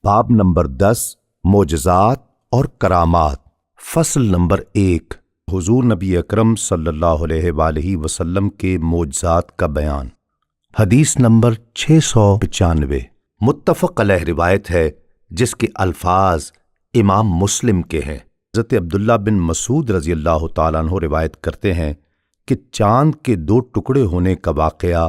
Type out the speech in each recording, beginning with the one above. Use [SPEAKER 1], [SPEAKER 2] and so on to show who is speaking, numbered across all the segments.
[SPEAKER 1] باب نمبر 10 معجزات اور کرامات۔ فصل نمبر 1 حضور نبی اکرم صلی اللہ علیہ وآلہ وسلم کے معجزات کا بیان۔ حدیث نمبر 695 متفق علیہ روایت ہے جس کے الفاظ امام مسلم کے ہیں۔ حضرت عبداللہ بن مسعود رضی اللہ تعالیٰ عنہ روایت کرتے ہیں کہ چاند کے 2 ٹکڑے ہونے کا واقعہ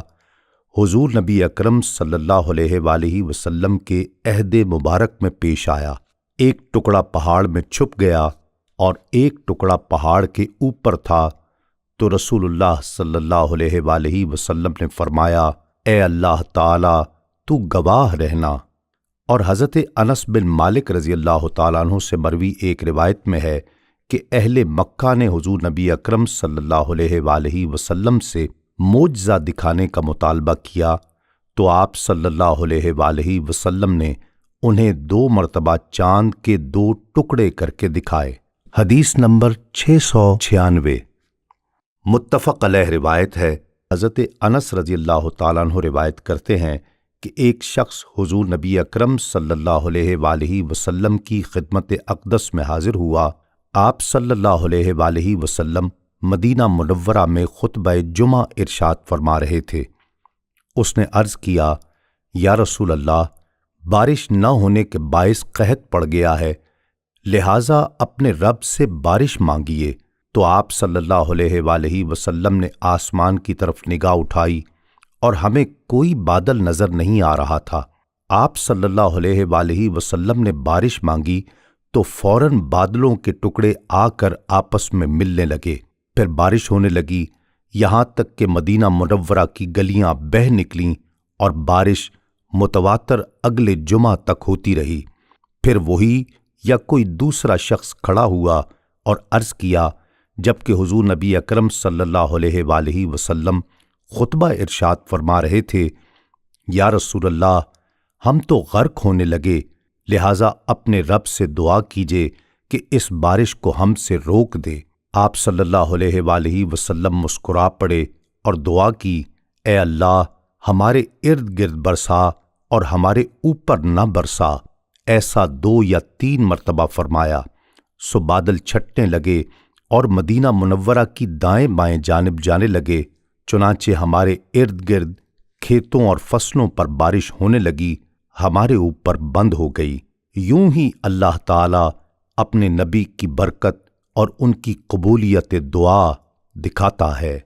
[SPEAKER 1] حضور نبی اکرم صلی اللہ علیہ وآلہ وسلم کے عہد مبارک میں پیش آیا۔ ایک ٹکڑا پہاڑ میں چھپ گیا اور ایک ٹکڑا پہاڑ کے اوپر تھا، تو رسول اللہ صلی اللہ علیہ وآلہ وسلم نے فرمایا، اے اللہ تعالی تو گواہ رہنا۔ اور حضرت انس بن مالک رضی اللہ تعالیٰ عنہ سے مروی ایک روایت میں ہے کہ اہل مکہ نے حضور نبی اکرم صلی اللہ علیہ وآلہ وسلم سے معجزہ دکھانے کا مطالبہ کیا، تو آپ صلی اللہ علیہ وآلہ وسلم نے انہیں 2 مرتبہ چاند کے 2 ٹکڑے کر کے دکھائے۔ حدیث نمبر 696 متفق علیہ روایت ہے۔ حضرت انس رضی اللہ تعالیٰ عنہ روایت کرتے ہیں کہ ایک شخص حضور نبی اکرم صلی اللہ علیہ وآلہ وسلم کی خدمت اقدس میں حاضر ہوا۔ آپ صلی اللہ علیہ وآلہ وسلم مدینہ منورہ میں خطبہ جمعہ ارشاد فرما رہے تھے۔ اس نے عرض کیا، یا رسول اللہ، بارش نہ ہونے کے باعث قحط پڑ گیا ہے، لہٰذا اپنے رب سے بارش مانگیے۔ تو آپ صلی اللہ علیہ وآلہ وسلم نے آسمان کی طرف نگاہ اٹھائی اور ہمیں کوئی بادل نظر نہیں آ رہا تھا۔ آپ صلی اللہ علیہ وآلہ وسلم نے بارش مانگی تو فوراً بادلوں کے ٹکڑے آ کر آپس میں ملنے لگے، پھر بارش ہونے لگی، یہاں تک کہ مدینہ منورہ کی گلیاں بہہ نکلیں اور بارش متواتر اگلے جمعہ تک ہوتی رہی۔ پھر وہی یا کوئی دوسرا شخص کھڑا ہوا اور عرض کیا، جبکہ حضور نبی اکرم صلی اللہ علیہ وآلہ وسلم خطبہ ارشاد فرما رہے تھے، یا رسول اللہ، ہم تو غرق ہونے لگے، لہٰذا اپنے رب سے دعا کیجئے کہ اس بارش کو ہم سے روک دے۔ آپ صلی اللہ علیہ وآلہ وسلم مسکرا پڑے اور دعا کی، اے اللہ، ہمارے ارد گرد برسا اور ہمارے اوپر نہ برسا۔ ایسا 2 یا 3 مرتبہ فرمایا، سو بادل چھٹنے لگے اور مدینہ منورہ کی دائیں بائیں جانب جانے لگے، چنانچہ ہمارے ارد گرد کھیتوں اور فصلوں پر بارش ہونے لگی، ہمارے اوپر بند ہو گئی۔ یوں ہی اللہ تعالی اپنے نبی کی برکت اور ان کی قبولیت دعا دکھاتا ہے۔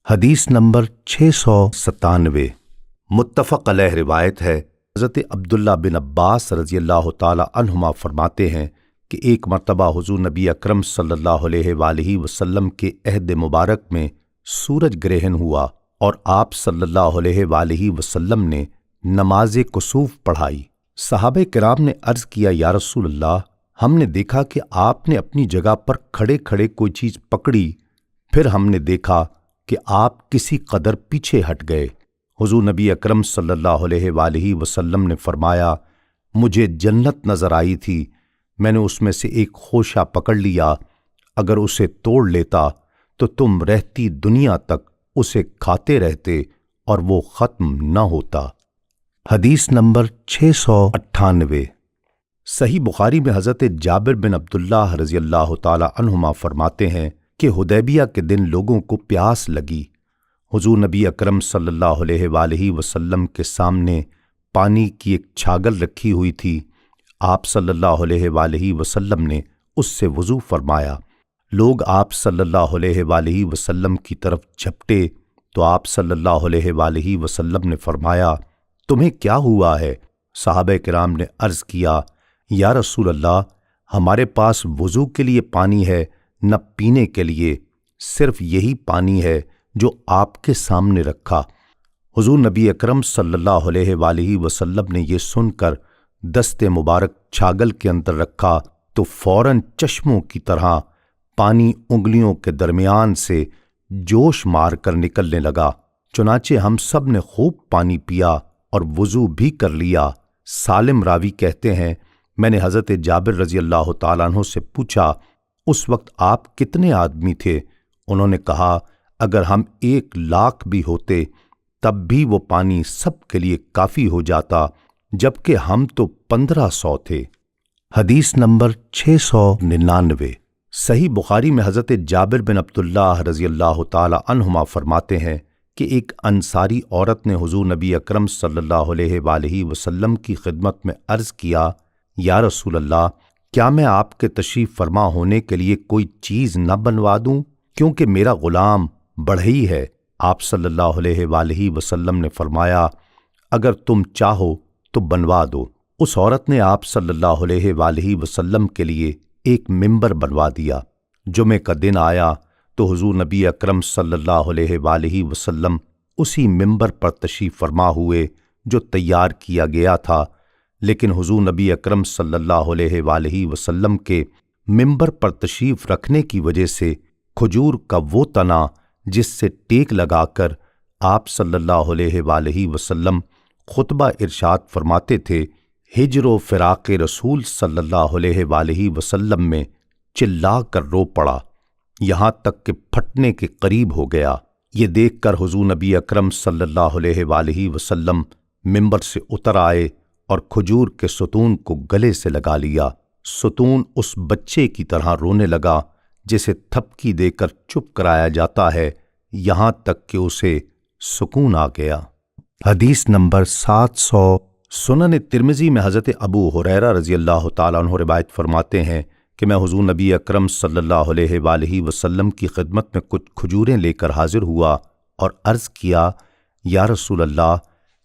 [SPEAKER 1] حدیث نمبر 697 متفق علیہ روایت ہے۔ حضرت عبداللہ بن عباس رضی اللہ تعالی عنہما فرماتے ہیں کہ ایک مرتبہ حضور نبی اکرم صلی اللہ علیہ وآلہ وسلم کے عہد مبارک میں سورج گرہن ہوا اور آپ صلی اللہ علیہ وآلہ وسلم نے نماز کسوف پڑھائی۔ صحابہ کرام نے عرض کیا، یا رسول اللہ، ہم نے دیکھا کہ آپ نے اپنی جگہ پر کھڑے کھڑے کوئی چیز پکڑی، پھر ہم نے دیکھا کہ آپ کسی قدر پیچھے ہٹ گئے۔ حضور نبی اکرم صلی اللہ علیہ وآلہ وسلم نے فرمایا، مجھے جنت نظر آئی تھی، میں نے اس میں سے ایک خوشہ پکڑ لیا، اگر اسے توڑ لیتا تو تم رہتی دنیا تک اسے کھاتے رہتے اور وہ ختم نہ ہوتا۔ حدیث نمبر 698 صحیح بخاری میں حضرت جابر بن عبداللہ رضی اللہ تعالی عنہما فرماتے ہیں کہ حدیبیہ کے دن لوگوں کو پیاس لگی۔ حضور نبی اکرم صلی اللہ علیہ وآلہ وسلم کے سامنے پانی کی ایک چھاگل رکھی ہوئی تھی۔ آپ صلی اللہ علیہ وآلہ وسلم نے اس سے وضو فرمایا۔ لوگ آپ صلی اللہ علیہ وآلہ وسلم کی طرف جھپٹے تو آپ صلی اللہ علیہ وآلہ وسلم نے فرمایا، تمہیں کیا ہوا ہے؟ صحابہ کرام نے عرض کیا، یا رسول اللہ، ہمارے پاس وضو کے لیے پانی ہے، نہ پینے کے لیے، صرف یہی پانی ہے جو آپ کے سامنے رکھا۔ حضور نبی اکرم صلی اللہ علیہ وآلہ وسلم نے یہ سن کر دست مبارک چھاگل کے اندر رکھا تو فوراً چشموں کی طرح پانی انگلیوں کے درمیان سے جوش مار کر نکلنے لگا، چنانچہ ہم سب نے خوب پانی پیا اور وضو بھی کر لیا۔ سالم راوی کہتے ہیں، میں نے حضرت جابر رضی اللہ تعالیٰ عنہ سے پوچھا، اس وقت آپ کتنے آدمی تھے؟ انہوں نے کہا، اگر ہم 1,00,000 بھی ہوتے تب بھی وہ پانی سب کے لیے کافی ہو جاتا جبکہ ہم تو 1500 تھے۔ حدیث نمبر 699۔ صحیح بخاری میں حضرت جابر بن عبداللہ رضی اللہ تعالی عنہما فرماتے ہیں کہ ایک انصاری عورت نے حضور نبی اکرم صلی اللہ علیہ وآلہ وسلم کی خدمت میں عرض کیا، یا رسول اللہ، کیا میں آپ کے تشریف فرما ہونے کے لیے کوئی چیز نہ بنوا دوں، کیونکہ میرا غلام بڑھئی ہے؟ آپ صلی اللہ علیہ وآلہ وسلم نے فرمایا، اگر تم چاہو تو بنوا دو۔ اس عورت نے آپ صلی اللہ علیہ وآلہ وسلم کے لیے ایک ممبر بنوا دیا۔ جمعے کا دن آیا تو حضور نبی اکرم صلی اللہ علیہ وآلہ وسلم اسی ممبر پر تشریف فرما ہوئے جو تیار کیا گیا تھا، لیکن حضور نبی اکرم صلی اللہ علیہ وآلہ وسلم کے ممبر پر تشریف رکھنے کی وجہ سے کھجور کا وہ تنا جس سے ٹیک لگا کر آپ صلی اللہ علیہ وآلہ وسلم خطبہ ارشاد فرماتے تھے، ہجر و فراق رسول صلی اللہ علیہ وآلہ وسلم میں چلا کر رو پڑا، یہاں تک کہ پھٹنے کے قریب ہو گیا۔ یہ دیکھ کر حضور نبی اکرم صلی اللہ علیہ وآلہ وسلم ممبر سے اتر آئے اور کھجور کے ستون کو گلے سے لگا لیا۔ ستون اس بچے کی طرح رونے لگا جسے تھپکی دے کر چپ کرایا جاتا ہے، یہاں تک کہ اسے سکون آ گیا۔ حدیث نمبر 700۔ سنن ترمذی میں حضرت ابو ہریرہ رضی اللہ تعالیٰ عنہ روایت فرماتے ہیں کہ میں حضور نبی اکرم صلی اللہ علیہ وآلہ وسلم کی خدمت میں کچھ کھجوریں لے کر حاضر ہوا اور عرض کیا، یا رسول اللہ،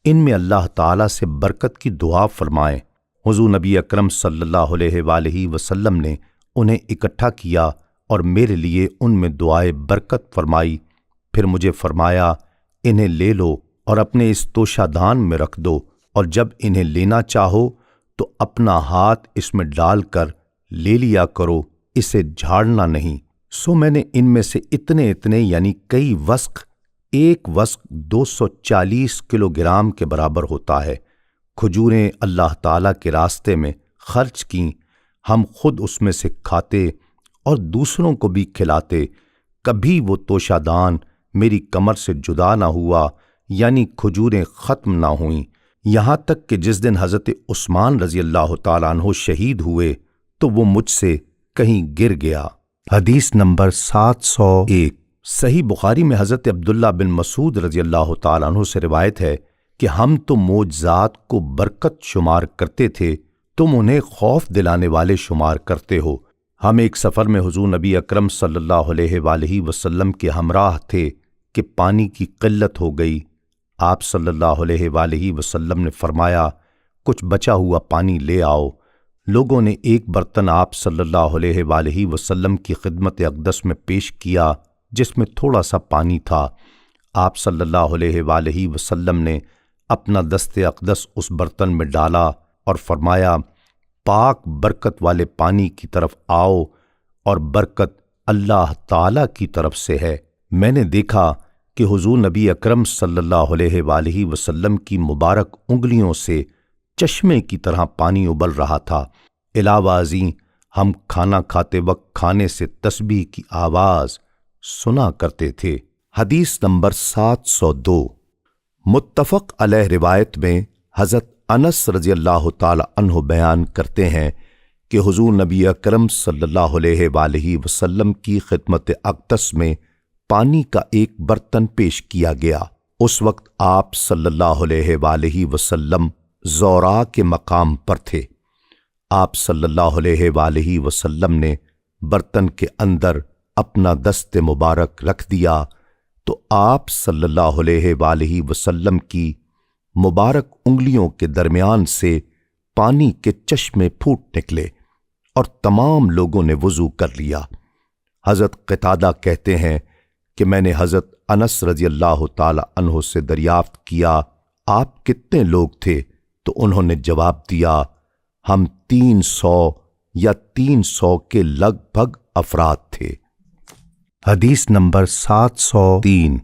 [SPEAKER 1] ان میں اللہ تعالیٰ سے برکت کی دعا فرمائیں۔ حضور نبی اکرم صلی اللہ علیہ وآلہ وسلم نے انہیں اکٹھا کیا اور میرے لیے ان میں دعائے برکت فرمائی، پھر مجھے فرمایا، انہیں لے لو اور اپنے اس توشہ دان میں رکھ دو، اور جب انہیں لینا چاہو تو اپنا ہاتھ اس میں ڈال کر لے لیا کرو، اسے جھاڑنا نہیں۔ سو میں نے ان میں سے اتنے یعنی کئی وسق، ایک وسق 240 کلوگرام کے برابر ہوتا ہے، کھجوریں اللہ تعالیٰ کے راستے میں خرچ کیں۔ ہم خود اس میں سے کھاتے اور دوسروں کو بھی کھلاتے، کبھی وہ توشہ دان میری کمر سے جدا نہ ہوا، یعنی کھجوریں ختم نہ ہوئیں، یہاں تک کہ جس دن حضرت عثمان رضی اللہ تعالیٰ عنہ شہید ہوئے تو وہ مجھ سے کہیں گر گیا۔ حدیث نمبر 701۔ صحیح بخاری میں حضرت عبداللہ بن مسعود رضی اللہ تعالیٰ عنہ سے روایت ہے کہ ہم تو معجزات کو برکت شمار کرتے تھے، تم انہیں خوف دلانے والے شمار کرتے ہو۔ ہم ایک سفر میں حضور نبی اکرم صلی اللہ علیہ وآلہ وسلم کے ہمراہ تھے کہ پانی کی قلت ہو گئی۔ آپ صلی اللہ علیہ وآلہ وسلم نے فرمایا، کچھ بچا ہوا پانی لے آؤ۔ لوگوں نے ایک برتن آپ صلی اللہ علیہ وآلہ وسلم کی خدمت اقدس میں پیش کیا جس میں تھوڑا سا پانی تھا۔ آپ صلی اللہ علیہ وآلہ وسلم نے اپنا دست اقدس اس برتن میں ڈالا اور فرمایا، پاک برکت والے پانی کی طرف آؤ، اور برکت اللہ تعالی کی طرف سے ہے۔ میں نے دیکھا کہ حضور نبی اکرم صلی اللہ علیہ وآلہ وسلم کی مبارک انگلیوں سے چشمے کی طرح پانی ابل رہا تھا۔ علاوہ ازیں ہم کھانا کھاتے وقت کھانے سے تسبیح کی آواز سنا کرتے تھے۔ حدیث نمبر 702۔ متفق علیہ روایت میں حضرت انس رضی اللہ تعالی عنہ بیان کرتے ہیں کہ حضور نبی اکرم صلی اللہ علیہ وآلہ وسلم کی خدمت اقدس میں پانی کا ایک برتن پیش کیا گیا۔ اس وقت آپ صلی اللہ علیہ وآلہ وسلم زورا کے مقام پر تھے۔ آپ صلی اللہ علیہ وآلہ وسلم نے برتن کے اندر اپنا دست مبارک رکھ دیا تو آپ صلی اللہ علیہ وآلہ وسلم کی مبارک انگلیوں کے درمیان سے پانی کے چشمے پھوٹ نکلے اور تمام لوگوں نے وضو کر لیا۔ حضرت قتادہ کہتے ہیں کہ میں نے حضرت انس رضی اللہ تعالی عنہ سے دریافت کیا، آپ کتنے لوگ تھے؟ تو انہوں نے جواب دیا، ہم 300 یا 300 کے لگ بھگ افراد تھے۔ حدیث نمبر 703۔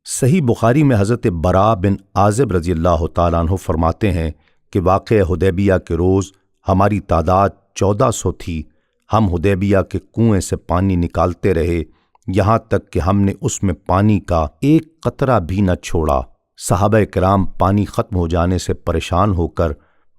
[SPEAKER 1] صحیح بخاری میں حضرت براء بن عازب رضی اللہ تعالیٰ عنہ فرماتے ہیں کہ واقعہ حدیبیہ کے روز ہماری تعداد 1400 تھی۔ ہم حدیبیہ کے کنویں سے پانی نکالتے رہے یہاں تک کہ ہم نے اس میں پانی کا ایک قطرہ بھی نہ چھوڑا۔ صحابہ کرام پانی ختم ہو جانے سے پریشان ہو کر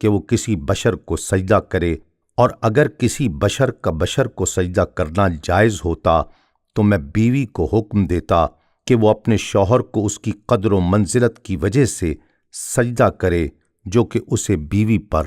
[SPEAKER 1] کہ وہ کسی بشر کو سجدہ کرے، اور اگر کسی بشر کا بشر کو سجدہ کرنا جائز ہوتا تو میں بیوی کو حکم دیتا کہ وہ اپنے شوہر کو اس کی قدر و منزلت کی وجہ سے سجدہ کرے جو کہ اسے بیوی پر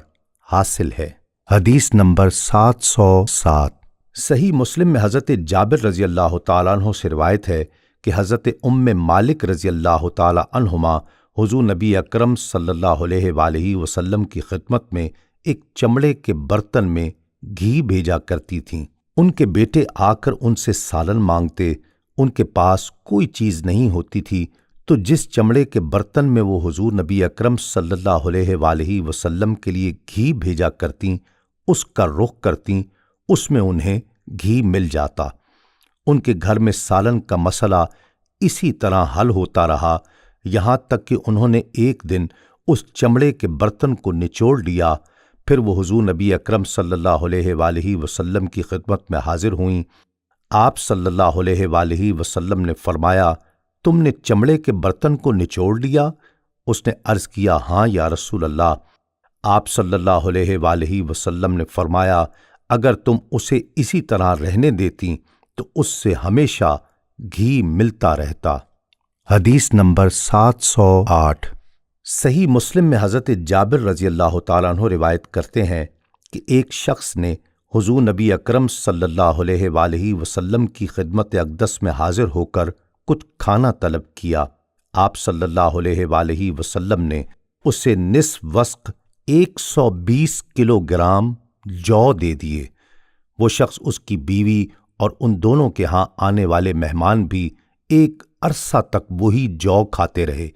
[SPEAKER 1] حاصل ہے۔ حدیث نمبر 707۔ صحیح مسلم میں حضرت جابر رضی اللہ تعالیٰ عنہ سے روایت ہے کہ حضرت ام مالک رضی اللہ تعالیٰ عنہما حضور نبی اکرم صلی اللہ علیہ وآلہ وسلم کی خدمت میں ایک چمڑے کے برتن میں گھی بھیجا کرتی تھیں۔ ان کے بیٹے آ کر ان سے سالن مانگتے، ان کے پاس کوئی چیز نہیں ہوتی تھی، تو جس چمڑے کے برتن میں وہ حضور نبی اکرم صلی اللہ علیہ وآلہ وسلم کے لیے گھی بھیجا کرتیں اس کا رخ کرتیں، اس میں انہیں گھی مل جاتا۔ ان کے گھر میں سالن کا مسئلہ اسی طرح حل ہوتا رہا، یہاں تک کہ انہوں نے ایک دن اس چمڑے کے برتن کو نچوڑ لیا۔ پھر وہ حضور نبی اکرم صلی اللہ علیہ وآلہ وسلم کی خدمت میں حاضر ہوئیں۔ آپ صلی اللہ علیہ وآلہ وسلم نے فرمایا، تم نے چمڑے کے برتن کو نچوڑ لیا؟ اس نے عرض کیا، ہاں یا رسول اللہ۔ آپ صلی اللہ علیہ وآلہ وسلم نے فرمایا، اگر تم اسے اسی طرح رہنے دیتی تو اس سے ہمیشہ گھی ملتا رہتا۔ حدیث نمبر 708۔ صحیح مسلم میں حضرت جابر رضی اللہ تعالیٰ عنہ روایت کرتے ہیں کہ ایک شخص نے حضور نبی اکرم صلی اللہ علیہ وآلہ وسلم کی خدمت اقدس میں حاضر ہو کر کچھ کھانا طلب کیا۔ آپ صلی اللہ علیہ وآلہ وسلم نے اسے نصف وسق 120 کلو گرام جو دے دیے۔ وہ شخص، اس کی بیوی اور ان دونوں کے ہاں آنے والے مہمان بھی ایک عرصہ تک وہی جو کھاتے رہے،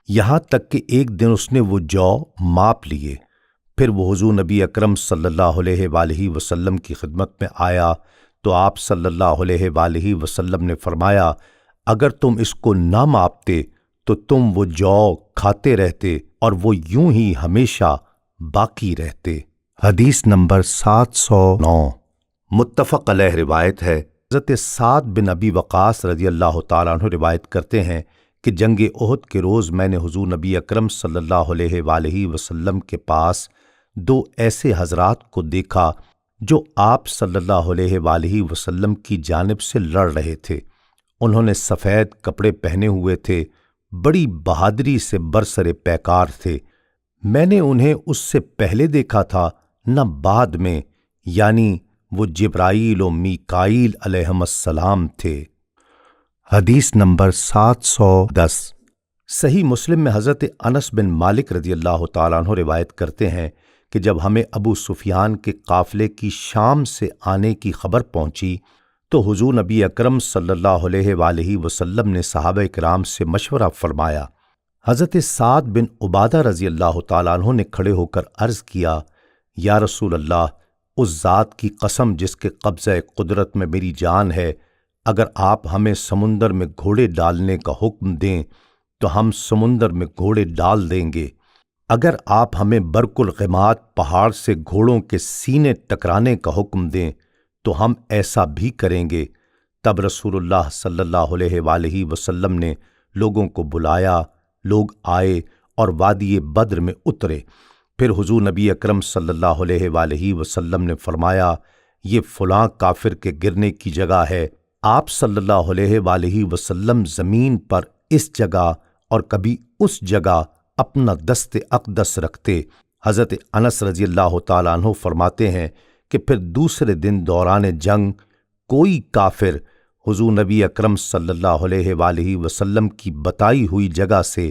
[SPEAKER 1] یہاں تک کہ ایک دن اس نے وہ جو ماپ لیے۔ پھر وہ حضور نبی اکرم صلی اللہ علیہ وآلہ وسلم کی خدمت میں آیا تو آپ صلی اللہ علیہ وآلہ وسلم نے فرمایا، اگر تم اس کو نہ ماپتے تو تم وہ جو کھاتے رہتے اور وہ یوں ہی ہمیشہ باقی رہتے۔ حدیث نمبر 709۔ متفق علیہ روایت ہے، حضرت سعد بن ابی وقاص رضی اللہ تعالیٰ عنہ روایت کرتے ہیں کہ جنگ احد کے روز میں نے حضور نبی اکرم صلی اللہ علیہ وآلہ وسلم کے پاس دو ایسے حضرات کو دیکھا جو آپ صلی اللہ علیہ وآلہ وسلم کی جانب سے لڑ رہے تھے۔ انہوں نے سفید کپڑے پہنے ہوئے تھے، بڑی بہادری سے برسر پیکار تھے۔ میں نے انہیں اس سے پہلے دیکھا تھا نہ بعد میں، یعنی وہ جبرائیل و میکائیل علیہم السلام تھے۔ حدیث نمبر 710۔ صحیح مسلم میں حضرت انس بن مالک رضی اللہ تعالیٰ عنہ روایت کرتے ہیں کہ جب ہمیں ابو سفیان کے قافلے کی شام سے آنے کی خبر پہنچی تو حضور نبی اکرم صلی اللہ علیہ وآلہ وسلم نے صحابہ کرام سے مشورہ فرمایا۔ حضرت سعد بن عبادہ رضی اللہ تعالیٰ عنہ نے کھڑے ہو کر عرض کیا، یا رسول اللہ، اس ذات کی قسم جس کے قبضہ قدرت میں میری جان ہے، اگر آپ ہمیں سمندر میں گھوڑے ڈالنے کا حکم دیں تو ہم سمندر میں گھوڑے ڈال دیں گے۔ اگر آپ ہمیں برق الغمات پہاڑ سے گھوڑوں کے سینے ٹکرانے کا حکم دیں تو ہم ایسا بھی کریں گے۔ تب رسول اللہ صلی اللہ علیہ وآلہ وسلم نے لوگوں کو بلایا، لوگ آئے اور وادی بدر میں اترے۔ پھر حضور نبی اکرم صلی اللہ علیہ وآلہ وسلم نے فرمایا، یہ فلاں کافر کے گرنے کی جگہ ہے۔ آپ صلی اللہ علیہ وآلہ وسلم زمین پر اس جگہ اور کبھی اس جگہ اپنا دست اقدس رکھتے۔ حضرت انس رضی اللہ تعالیٰ عنہ فرماتے ہیں کہ پھر دوسرے دن دوران جنگ کوئی کافر حضور نبی اکرم صلی اللہ علیہ وآلہ وسلم کی بتائی ہوئی جگہ سے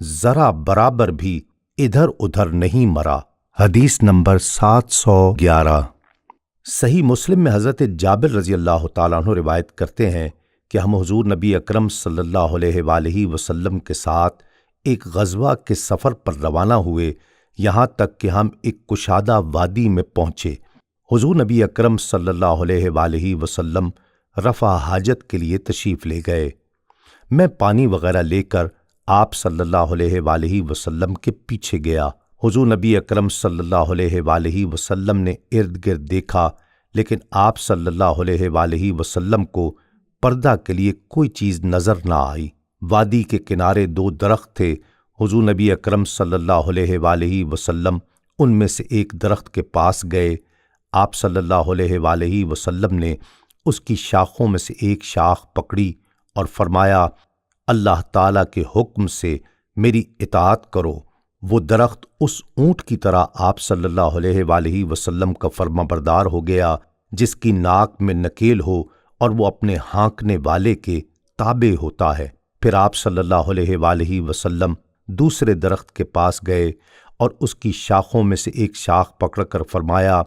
[SPEAKER 1] ذرا برابر بھی ادھر ادھر نہیں مرا۔ حدیث نمبر 711۔ صحیح مسلم میں حضرت جابر رضی اللہ تعالیٰ عنہ روایت کرتے ہیں کہ ہم حضور نبی اکرم صلی اللہ علیہ وآلہ وسلم کے ساتھ ایک غزوہ کے سفر پر روانہ ہوئے، یہاں تک کہ ہم ایک کشادہ وادی میں پہنچے۔ حضور نبی اکرم صلی اللہ علیہ وآلہ وسلم رفع حاجت کے لیے تشریف لے گئے۔ میں پانی وغیرہ لے کر آپ صلی اللہ علیہ وآلہ وسلم کے پیچھے گیا۔ حضور نبی اکرم صلی اللہ علیہ وآلہ وسلم نے ارد گرد دیکھا، لیکن آپ صلی اللہ علیہ وآلہ وسلم کو پردہ کے لیے کوئی چیز نظر نہ آئی۔ وادی کے کنارے دو درخت تھے، حضور نبی اکرم صلی اللہ علیہ وآلہ وسلم ان میں سے ایک درخت کے پاس گئے۔ آپ صلی اللہ علیہ وآلہ وسلم نے اس کی شاخوں میں سے ایک شاخ پکڑی اور فرمایا، اللہ تعالیٰ کے حکم سے میری اطاعت کرو۔ وہ درخت اس اونٹ کی طرح آپ صلی اللہ علیہ وآلہ وسلم کا فرما بردار ہو گیا جس کی ناک میں نکیل ہو اور وہ اپنے ہانکنے والے کے تابع ہوتا ہے۔ پھر آپ صلی اللہ علیہ وآلہ وسلم دوسرے درخت کے پاس گئے اور اس کی شاخوں میں سے ایک شاخ پکڑ کر فرمایا،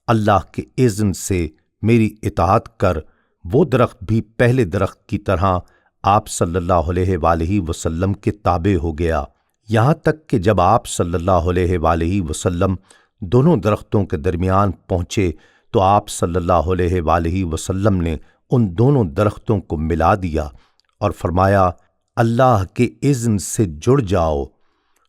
[SPEAKER 1] اللہ کے اذن سے میری اطاعت کر۔ وہ درخت بھی پہلے درخت کی طرح آپ صلی اللہ علیہ وآلہ وسلم کے تابع ہو گیا، یہاں تک کہ جب آپ صلی اللہ علیہ وآلہ وسلم دونوں درختوں کے درمیان پہنچے تو آپ صلی اللہ علیہ وآلہ وسلم نے ان دونوں درختوں کو ملا دیا اور فرمایا، اللہ کے اذن سے جڑ جاؤ۔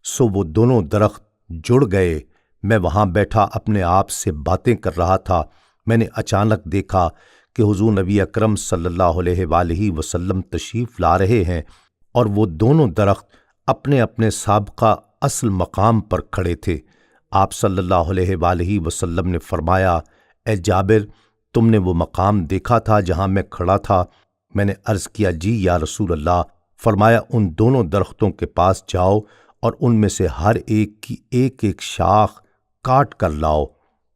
[SPEAKER 1] سو وہ دونوں درخت جڑ گئے۔ میں وہاں بیٹھا اپنے آپ سے باتیں کر رہا تھا، میں نے اچانک دیکھا کہ حضور نبی اکرم صلی اللہ علیہ وآلہ وسلم تشریف لا رہے ہیں اور وہ دونوں درخت اپنے اپنے سابقہ اصل مقام پر کھڑے تھے۔ آپ صلی اللہ علیہ وآلہ وسلم نے فرمایا، اے جابر، تم نے وہ مقام دیکھا تھا جہاں میں کھڑا تھا؟ میں نے عرض کیا، جی یا رسول اللہ۔ فرمایا، ان دونوں درختوں کے پاس جاؤ اور ان میں سے ہر ایک کی ایک ایک شاخ کاٹ کر لاؤ،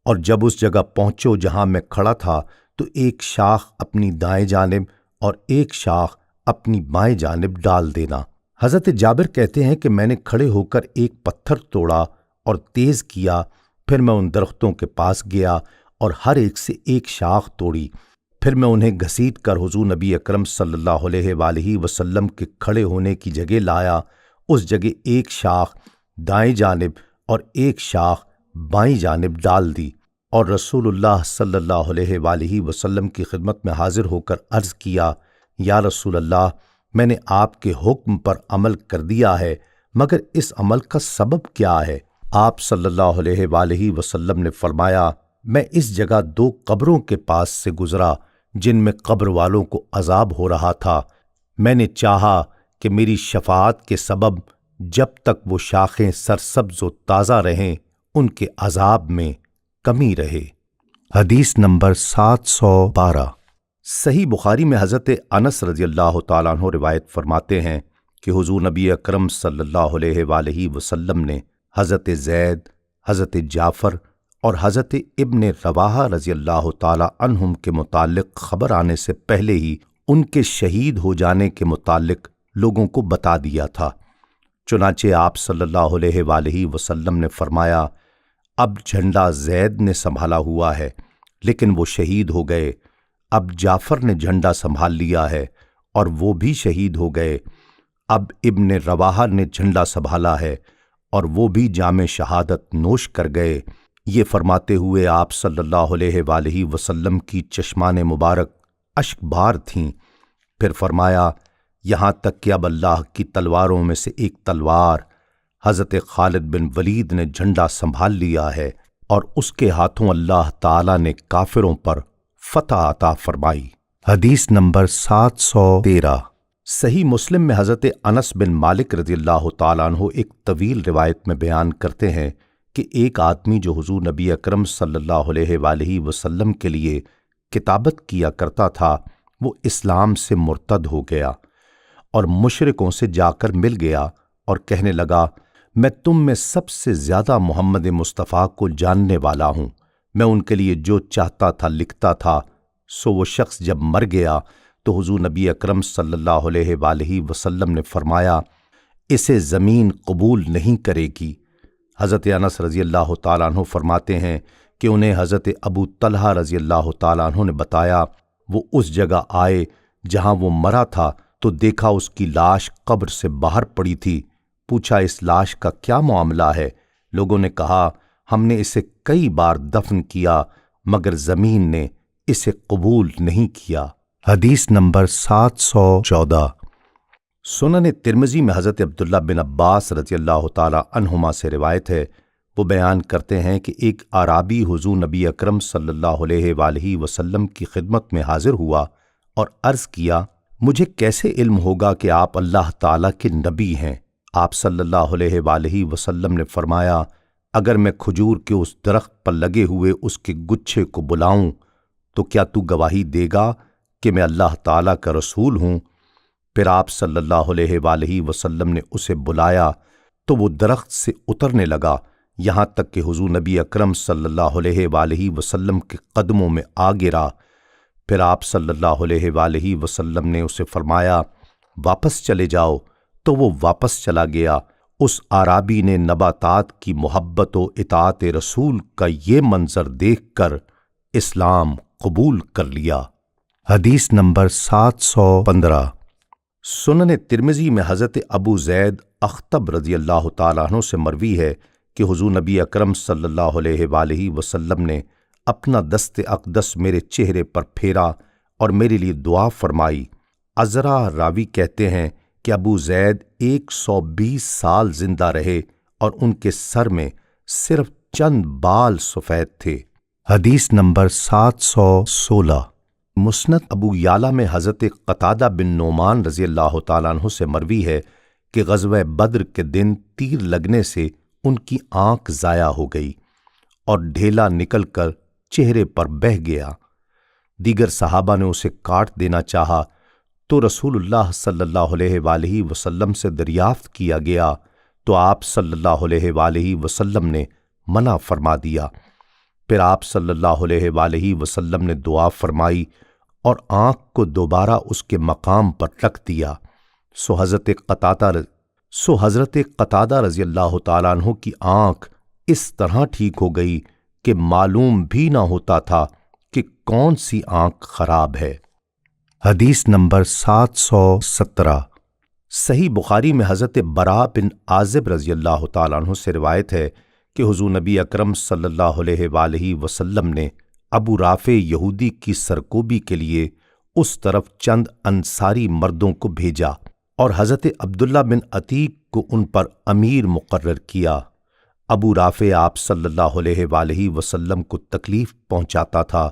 [SPEAKER 1] اور جب اس جگہ پہنچو جہاں میں کھڑا تھا تو ایک شاخ اپنی دائیں جانب اور ایک شاخ اپنی بائیں جانب ڈال دینا۔ حضرت جابر کہتے ہیں کہ میں نے کھڑے ہو کر ایک پتھر توڑا اور تیز کیا، پھر میں ان درختوں کے پاس گیا اور ہر ایک سے ایک شاخ توڑی، پھر میں انہیں گھسیٹ کر حضور نبی اکرم صلی اللہ علیہ وآلہ وسلم کے کھڑے ہونے کی جگہ لایا۔ اس جگہ ایک شاخ دائیں جانب اور ایک شاخ بائیں جانب ڈال دی، اور رسول اللہ صلی اللہ علیہ وآلہ وسلم کی خدمت میں حاضر ہو کر عرض کیا، یا رسول اللہ، میں نے آپ کے حکم پر عمل کر دیا ہے، مگر اس عمل کا سبب کیا ہے؟ آپ صلی اللہ علیہ وآلہ وسلم نے فرمایا، میں اس جگہ دو قبروں کے پاس سے گزرا جن میں قبر والوں کو عذاب ہو رہا تھا۔ میں نے چاہا کہ میری شفاعت کے سبب جب تک وہ شاخیں سرسبز و تازہ رہیں ان کے عذاب میں کمی رہے۔ حدیث نمبر 712۔ صحیح بخاری میں حضرت انس رضی اللہ تعالیٰ عنہ روایت فرماتے ہیں کہ حضور نبی اکرم صلی اللہ علیہ وآلہ وسلم نے حضرت زید، حضرت جعفر اور حضرت ابن رواحہ رضی اللہ تعالیٰ عنہم کے متعلق خبر آنے سے پہلے ہی ان کے شہید ہو جانے کے متعلق لوگوں کو بتا دیا تھا۔ چنانچہ آپ صلی اللہ علیہ وآلہ وسلم نے فرمایا، اب جھنڈا زید نے سنبھالا ہوا ہے لیکن وہ شہید ہو گئے، اب جعفر نے جھنڈا سنبھال لیا ہے اور وہ بھی شہید ہو گئے، اب ابن رواحہ نے جھنڈا سنبھالا ہے اور وہ بھی جام شہادت نوش کر گئے۔ یہ فرماتے ہوئے آپ صلی اللہ علیہ وآلہ وسلم کی چشمان مبارک اشک بار تھیں۔ پھر فرمایا، یہاں تک کہ اب اللہ کی تلواروں میں سے ایک تلوار حضرت خالد بن ولید نے جھنڈا سنبھال لیا ہے اور اس کے ہاتھوں اللہ تعالیٰ نے کافروں پر فتح عطا فرمائی۔ حدیث نمبر 713۔ صحیح مسلم میں حضرت انس بن مالک رضی اللہ تعالیٰ عنہ ایک طویل روایت میں بیان کرتے ہیں کہ ایک آدمی جو حضور نبی اکرم صلی اللہ علیہ وآلہ وسلم کے لیے کتابت کیا کرتا تھا، وہ اسلام سے مرتد ہو گیا اور مشرکوں سے جا کر مل گیا اور کہنے لگا، میں تم میں سب سے زیادہ محمد مصطفیٰ کو جاننے والا ہوں، میں ان کے لیے جو چاہتا تھا لکھتا تھا۔ سو وہ شخص جب مر گیا تو حضور نبی اکرم صلی اللہ علیہ وآلہ وسلم نے فرمایا، اسے زمین قبول نہیں کرے گی۔ حضرت انس رضی اللہ تعالیٰ عنہ فرماتے ہیں کہ انہیں حضرت ابو طلحہ رضی اللہ تعالیٰ عنہ نے بتایا، وہ اس جگہ آئے جہاں وہ مرا تھا تو دیکھا اس کی لاش قبر سے باہر پڑی تھی۔ پوچھا، اس لاش کا کیا معاملہ ہے؟ لوگوں نے کہا، ہم نے اسے کئی بار دفن کیا مگر زمین نے اسے قبول نہیں کیا۔ حدیث نمبر 714۔ سنن ترمذی میں حضرت عبداللہ بن عباس رضی اللہ تعالی عنہما سے روایت ہے، وہ بیان کرتے ہیں کہ ایک اعرابی حضور نبی اکرم صلی اللہ علیہ وآلہ وسلم کی خدمت میں حاضر ہوا اور عرض کیا، مجھے کیسے علم ہوگا کہ آپ اللہ تعالیٰ کے نبی ہیں؟ آپ صلی اللہ علیہ وآلہ وسلم نے فرمایا، اگر میں کھجور کے اس درخت پر لگے ہوئے اس کے گچھے کو بلاؤں تو کیا تو گواہی دے گا کہ میں اللہ تعالیٰ کا رسول ہوں؟ پھر آپ صلی اللہ علیہ وآلہ وسلم نے اسے بلایا تو وہ درخت سے اترنے لگا، یہاں تک کہ حضور نبی اکرم صلی اللہ علیہ وآلہ وسلم کے قدموں میں آ گرا۔ پھر آپ صلی اللہ علیہ وآلہ وسلم نے اسے فرمایا واپس چلے جاؤ، تو وہ واپس چلا گیا۔ اس اعرابی نے نباتات کی محبت و اطاعت رسول کا یہ منظر دیکھ کر اسلام قبول کر لیا۔ حدیث نمبر 715۔ سنن ترمذی میں حضرت ابو زید اخطب رضی اللہ تعالیٰ عنہ سے مروی ہے کہ حضور نبی اکرم صلی اللہ علیہ وآلہ وسلم نے اپنا دست اقدس میرے چہرے پر پھیرا اور میرے لیے دعا فرمائی۔ عذرا راوی کہتے ہیں کہ ابو زید 120 سال زندہ رہے اور ان کے سر میں صرف چند بال سفید تھے۔ حدیث نمبر 716۔ مسند ابو یعلا میں حضرت قتادہ بن نعمان رضی اللہ تعالیٰ عنہ سے مروی ہے کہ غزوہ بدر کے دن تیر لگنے سے ان کی آنکھ ضائع ہو گئی اور ڈھیلا نکل کر چہرے پر بہہ گیا۔ دیگر صحابہ نے اسے کاٹ دینا چاہا تو رسول اللہ صلی اللہ علیہ وآلہ وسلم سے دریافت کیا گیا تو آپ صلی اللہ علیہ وآلہ وسلم نے منع فرما دیا۔ پھر آپ صلی اللہ علیہ وآلہ وسلم نے دعا فرمائی اور آنکھ کو دوبارہ اس کے مقام پر رکھ دیا۔ سو حضرت قتادہ رضی اللہ تعالیٰ عنہ کی آنکھ اس طرح ٹھیک ہو گئی کہ معلوم بھی نہ ہوتا تھا کہ کون سی آنکھ خراب ہے۔ حدیث نمبر 717۔ صحیح بخاری میں حضرت براء بن عازب رضی اللہ تعالیٰ عنہ سے روایت ہے کہ حضور نبی اکرم صلی اللہ علیہ وآلہ وسلم نے ابو رافع یہودی کی سرکوبی کے لیے اس طرف چند انصاری مردوں کو بھیجا اور حضرت عبداللہ بن عتیق کو ان پر امیر مقرر کیا۔ ابو رافع آپ صلی اللہ علیہ وآلہ وسلم کو تکلیف پہنچاتا تھا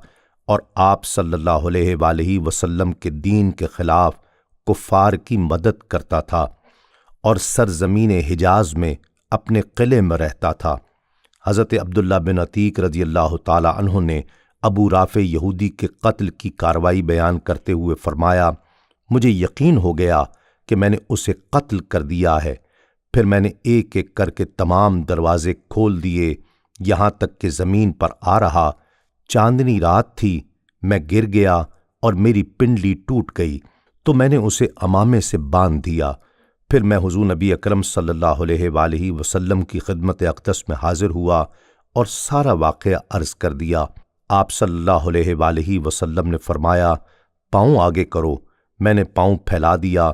[SPEAKER 1] اور آپ صلی اللہ علیہ وآلہ وسلم کے دین کے خلاف کفار کی مدد کرتا تھا اور سرزمین حجاز میں اپنے قلعے میں رہتا تھا۔ حضرت عبداللہ بن عتیق رضی اللہ تعالی عنہ نے ابو رافع یہودی کے قتل کی کارروائی بیان کرتے ہوئے فرمایا، مجھے یقین ہو گیا کہ میں نے اسے قتل کر دیا ہے۔ پھر میں نے ایک ایک کر کے تمام دروازے کھول دیے یہاں تک کہ زمین پر آ رہا۔ چاندنی رات تھی، میں گر گیا اور میری پنڈلی ٹوٹ گئی تو میں نے اسے امامے سے باندھ دیا۔ پھر میں حضور نبی اکرم صلی اللہ علیہ وآلہ وسلم کی خدمت اقدس میں حاضر ہوا اور سارا واقعہ عرض کر دیا۔ آپ صلی اللہ علیہ وآلہ وسلم نے فرمایا، پاؤں آگے کرو۔ میں نے پاؤں پھیلا دیا۔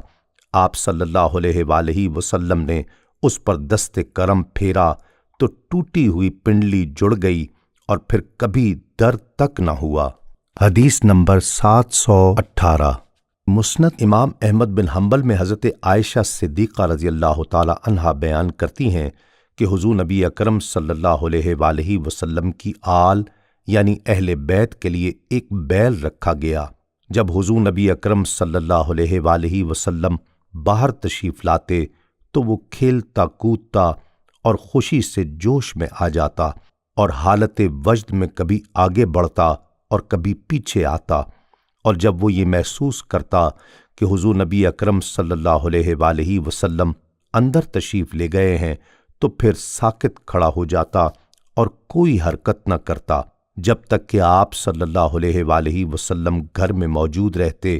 [SPEAKER 1] آپ صلی اللہ علیہ وآلہ وسلم نے اس پر دست کرم پھیرا تو ٹوٹی ہوئی پنڈلی جڑ گئی اور پھر کبھی درد تک نہ ہوا۔ حدیث نمبر 718۔ مسند امام احمد بن حنبل میں حضرت عائشہ صدیقہ رضی اللہ تعالی عنہا بیان کرتی ہیں کہ حضور نبی اکرم صلی اللہ علیہ وآلہ وسلم کی آل یعنی اہل بیت کے لیے ایک بیل رکھا گیا۔ جب حضور نبی اکرم صلی اللہ علیہ وآلہ وسلم باہر تشریف لاتے تو وہ کھیلتا کودتا اور خوشی سے جوش میں آ جاتا اور حالت وجد میں کبھی آگے بڑھتا اور کبھی پیچھے آتا، اور جب وہ یہ محسوس کرتا کہ حضور نبی اکرم صلی اللہ علیہ وآلہ وسلم اندر تشریف لے گئے ہیں تو پھر ساکت کھڑا ہو جاتا اور کوئی حرکت نہ کرتا جب تک کہ آپ صلی اللہ علیہ وآلہ وسلم گھر میں موجود رہتے،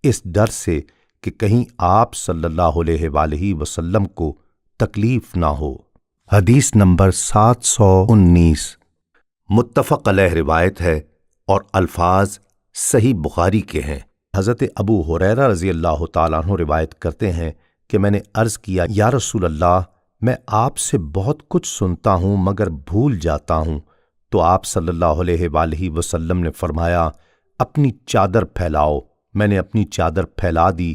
[SPEAKER 1] اس ڈر سے کہ کہیں آپ صلی اللہ علیہ وآلہ وسلم کو تکلیف نہ ہو۔ حدیث نمبر 719۔ متفق علیہ روایت ہے اور الفاظ صحیح بخاری کے ہیں۔ حضرت ابو ہریرہ رضی اللہ تعالیٰ عنہ روایت کرتے ہیں کہ میں نے عرض کیا، یا رسول اللہ، میں آپ سے بہت کچھ سنتا ہوں مگر بھول جاتا ہوں۔ تو آپ صلی اللہ علیہ وآلہ وسلم نے فرمایا، اپنی چادر پھیلاؤ۔ میں نے اپنی چادر پھیلا دی۔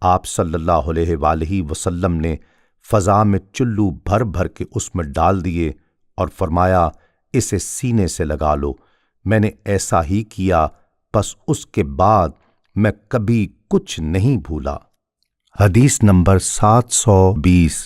[SPEAKER 1] آپ صلی اللہ علیہ وآلہ وسلم نے فضا میں چلو بھر بھر کے اس میں ڈال دیے اور فرمایا، اسے سینے سے لگا لو۔ میں نے ایسا ہی کیا، پس اس کے بعد میں کبھی کچھ نہیں بھولا۔ حدیث نمبر 720۔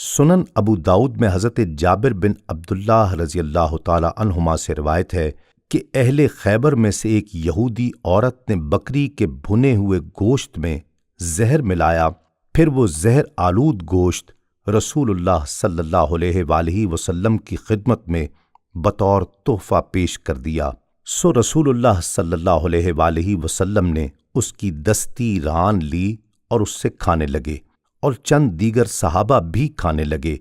[SPEAKER 1] سنن ابو داؤد میں حضرت جابر بن عبداللہ رضی اللہ تعالی عنہما سے روایت ہے کہ اہل خیبر میں سے ایک یہودی عورت نے بکری کے بھنے ہوئے گوشت میں زہر ملایا، پھر وہ زہر آلود گوشت رسول اللہ صلی اللہ علیہ وآلہ وسلم کی خدمت میں بطور تحفہ پیش کر دیا، سو رسول اللہ صلی اللہ علیہ وآلہ وسلم نے اس کی دستی ران لی اور اس سے کھانے لگے، اور چند دیگر صحابہ بھی کھانے لگے۔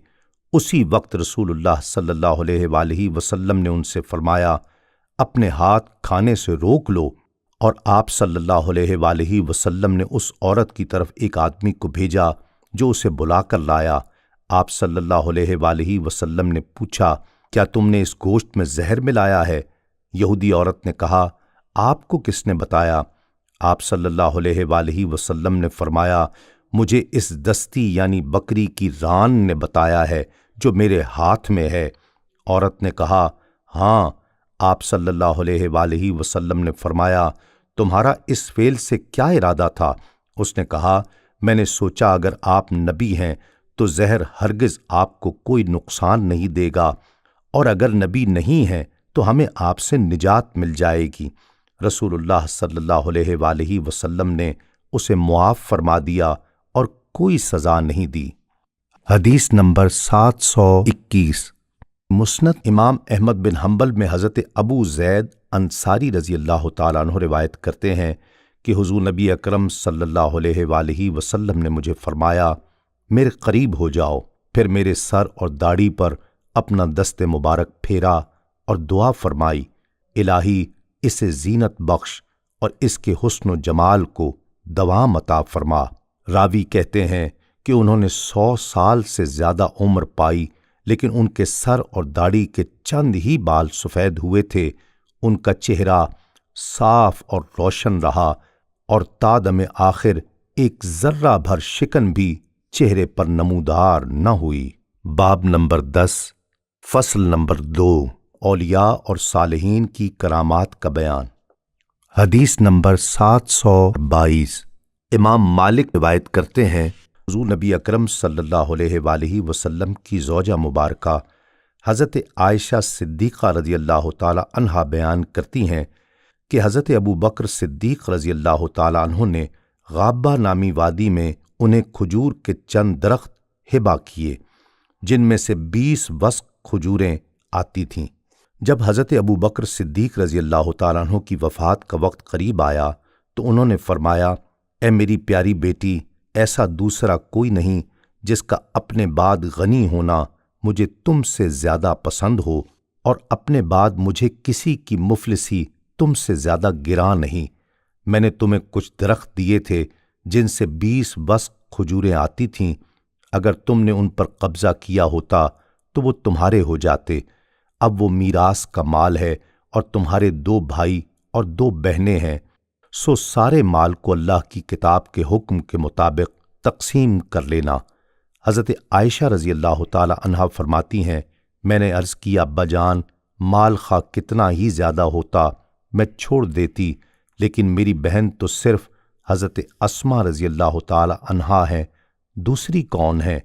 [SPEAKER 1] اسی وقت رسول اللہ صلی اللہ علیہ وآلہ وسلم نے ان سے فرمایا، اپنے ہاتھ کھانے سے روک لو، اور آپ صلی اللہ علیہ وآلہ وسلم نے اس عورت کی طرف ایک آدمی کو بھیجا جو اسے بلا کر لایا۔ آپ صلی اللہ علیہ وآلہ وسلم نے پوچھا، کیا تم نے اس گوشت میں زہر ملایا ہے؟ یہودی عورت نے کہا، آپ کو کس نے بتایا؟ آپ صلی اللہ علیہ وآلہ وسلم نے فرمایا، مجھے اس دستی یعنی بکری کی ران نے بتایا ہے جو میرے ہاتھ میں ہے۔ عورت نے کہا، ہاں۔ آپ صلی اللہ علیہ وآلہ وسلم نے فرمایا، تمہارا اس فعل سے کیا ارادہ تھا؟ اس نے کہا، میں نے سوچا اگر آپ نبی ہیں تو زہر ہرگز آپ کو کوئی نقصان نہیں دے گا، اور اگر نبی نہیں ہیں تو ہمیں آپ سے نجات مل جائے گی۔ رسول اللہ صلی اللہ علیہ وآلہ وسلم نے اسے معاف فرما دیا اور کوئی سزا نہیں دی۔ حدیث نمبر 721۔ مسند امام احمد بن حنبل میں حضرت ابو زید انصاری رضی اللہ تعالیٰ عنہ روایت کرتے ہیں کہ حضور نبی اکرم صلی اللہ علیہ وآلہ وسلم نے مجھے فرمایا، میرے قریب ہو جاؤ، پھر میرے سر اور داڑھی پر اپنا دست مبارک پھیرا اور دعا فرمائی، الہی اسے زینت بخش اور اس کے حسن و جمال کو دوام عطا فرما۔ راوی کہتے ہیں کہ انہوں نے 100 سال سے زیادہ عمر پائی، لیکن ان کے سر اور داڑھی کے چند ہی بال سفید ہوئے تھے۔ ان کا چہرہ صاف اور روشن رہا، اور تا دم آخر ایک ذرہ بھر شکن بھی چہرے پر نمودار نہ ہوئی۔ باب نمبر 10، فصل نمبر 2، اولیاء اور صالحین کی کرامات کا بیان۔ حدیث نمبر 722۔ امام مالک روایت کرتے ہیں، حضور نبی اکرم صلی اللہ علیہ وآلہ وسلم کی زوجہ مبارکہ حضرت عائشہ صدیقہ رضی اللہ تعالی عنہا بیان کرتی ہیں کہ حضرت ابو بکر صدیق رضی اللہ تعالی عنہ نے غابہ نامی وادی میں انہیں کھجور کے چند درخت ہبہ کیے، جن میں سے 20 وسق کھجوریں آتی تھیں۔ جب حضرت ابو بکر صدیق رضی اللہ تعالیٰ عنہ کی وفات کا وقت قریب آیا تو انہوں نے فرمایا، اے میری پیاری بیٹی، ایسا دوسرا کوئی نہیں جس کا اپنے بعد غنی ہونا مجھے تم سے زیادہ پسند ہو، اور اپنے بعد مجھے کسی کی مفلسی تم سے زیادہ گراں نہیں۔ میں نے تمہیں کچھ درخت دیے تھے جن سے 20 وسق کھجوریں آتی تھیں، اگر تم نے ان پر قبضہ کیا ہوتا تو وہ تمہارے ہو جاتے۔ اب وہ میراث کا مال ہے، اور تمہارے 2 بھائی اور 2 بہنیں ہیں، سو سارے مال کو اللہ کی کتاب کے حکم کے مطابق تقسیم کر لینا۔ حضرت عائشہ رضی اللہ تعالی عنہا فرماتی ہیں، میں نے عرض کیا، ابا جان، مال خواہ کتنا ہی زیادہ ہوتا میں چھوڑ دیتی، لیکن میری بہن تو صرف حضرت اسماء رضی اللہ تعالی عنہا ہیں، دوسری کون ہے؟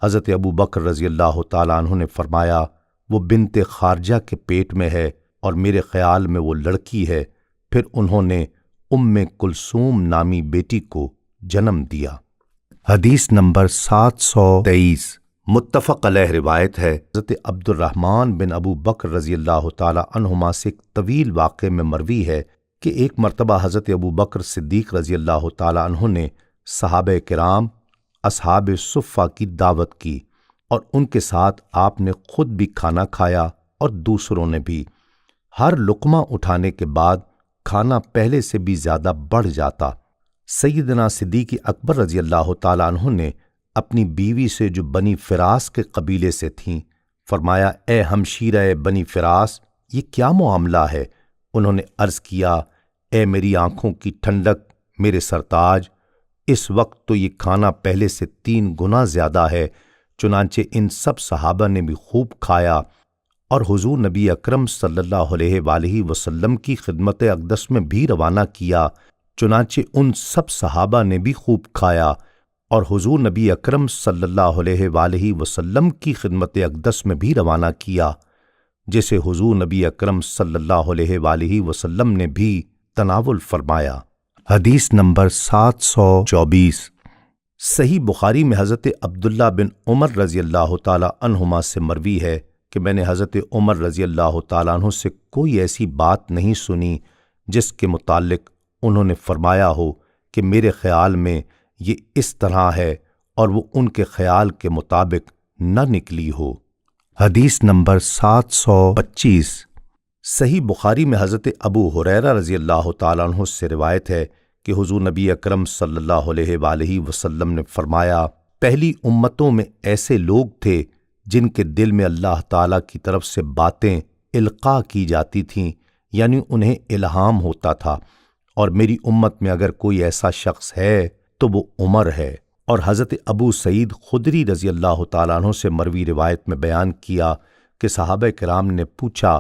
[SPEAKER 1] حضرت ابو بکر رضی اللہ تعالی عنہ نے فرمایا، وہ بنت خارجہ کے پیٹ میں ہے، اور میرے خیال میں وہ لڑکی ہے۔ پھر انہوں نے ام کلثوم نامی بیٹی کو جنم دیا۔ حدیث نمبر 723۔ متفق علیہ روایت ہے، حضرت عبد الرحمن بن ابو بکر رضی اللہ تعالی عنہما سے ایک طویل واقعے میں مروی ہے کہ ایک مرتبہ حضرت ابو بکر صدیق رضی اللہ تعالی عنہ نے صحابہ کرام اصحاب صفہ کی دعوت کی، اور ان کے ساتھ آپ نے خود بھی کھانا کھایا اور دوسروں نے بھی۔ ہر لقمہ اٹھانے کے بعد کھانا پہلے سے بھی زیادہ بڑھ جاتا۔ سیدنا صدیق اکبر رضی اللہ تعالیٰ عنہ نے اپنی بیوی سے جو بنی فراس کے قبیلے سے تھیں فرمایا، اے ہمشیرہ بنی فراس، یہ کیا معاملہ ہے؟ انہوں نے عرض کیا، اے میری آنکھوں کی ٹھنڈک، میرے سرتاج، اس وقت تو یہ کھانا پہلے سے 3 گنا زیادہ ہے۔ چنانچہ ان سب صحابہ نے بھی خوب کھایا، اور حضور نبی اکرم صلی اللہ علیہ وآلہ وسلم کی خدمت اقدس میں بھی روانہ کیا۔ چنانچہ ان سب صحابہ نے بھی خوب کھایا، اور حضور نبی اکرم صلی اللہ علیہ وآلہ وسلم کی خدمت اقدس میں بھی روانہ کیا، جسے حضور نبی اکرم صلی اللہ علیہ وآلہ وسلم نے بھی تناول فرمایا۔ حدیث نمبر 724۔ صحیح بخاری میں حضرت عبداللہ بن عمر رضی اللہ تعالی عنہما سے مروی ہے کہ میں نے حضرت عمر رضی اللہ تعالیٰ عنہ سے کوئی ایسی بات نہیں سنی جس کے متعلق انہوں نے فرمایا ہو کہ میرے خیال میں یہ اس طرح ہے اور وہ ان کے خیال کے مطابق نہ نکلی ہو۔ حدیث نمبر 725۔ صحیح بخاری میں حضرت ابو ہریرہ رضی اللہ تعالیٰ عنہ سے روایت ہے کہ حضور نبی اکرم صلی اللہ علیہ وآلہ وسلم نے فرمایا، پہلی امتوں میں ایسے لوگ تھے جن کے دل میں اللہ تعالیٰ کی طرف سے باتیں القاء کی جاتی تھیں، یعنی انہیں الہام ہوتا تھا، اور میری امت میں اگر کوئی ایسا شخص ہے تو وہ عمر ہے۔ اور حضرت ابو سعید خدری رضی اللہ تعالیٰ عنہ سے مروی روایت میں بیان کیا کہ صحابہ کرام نے پوچھا،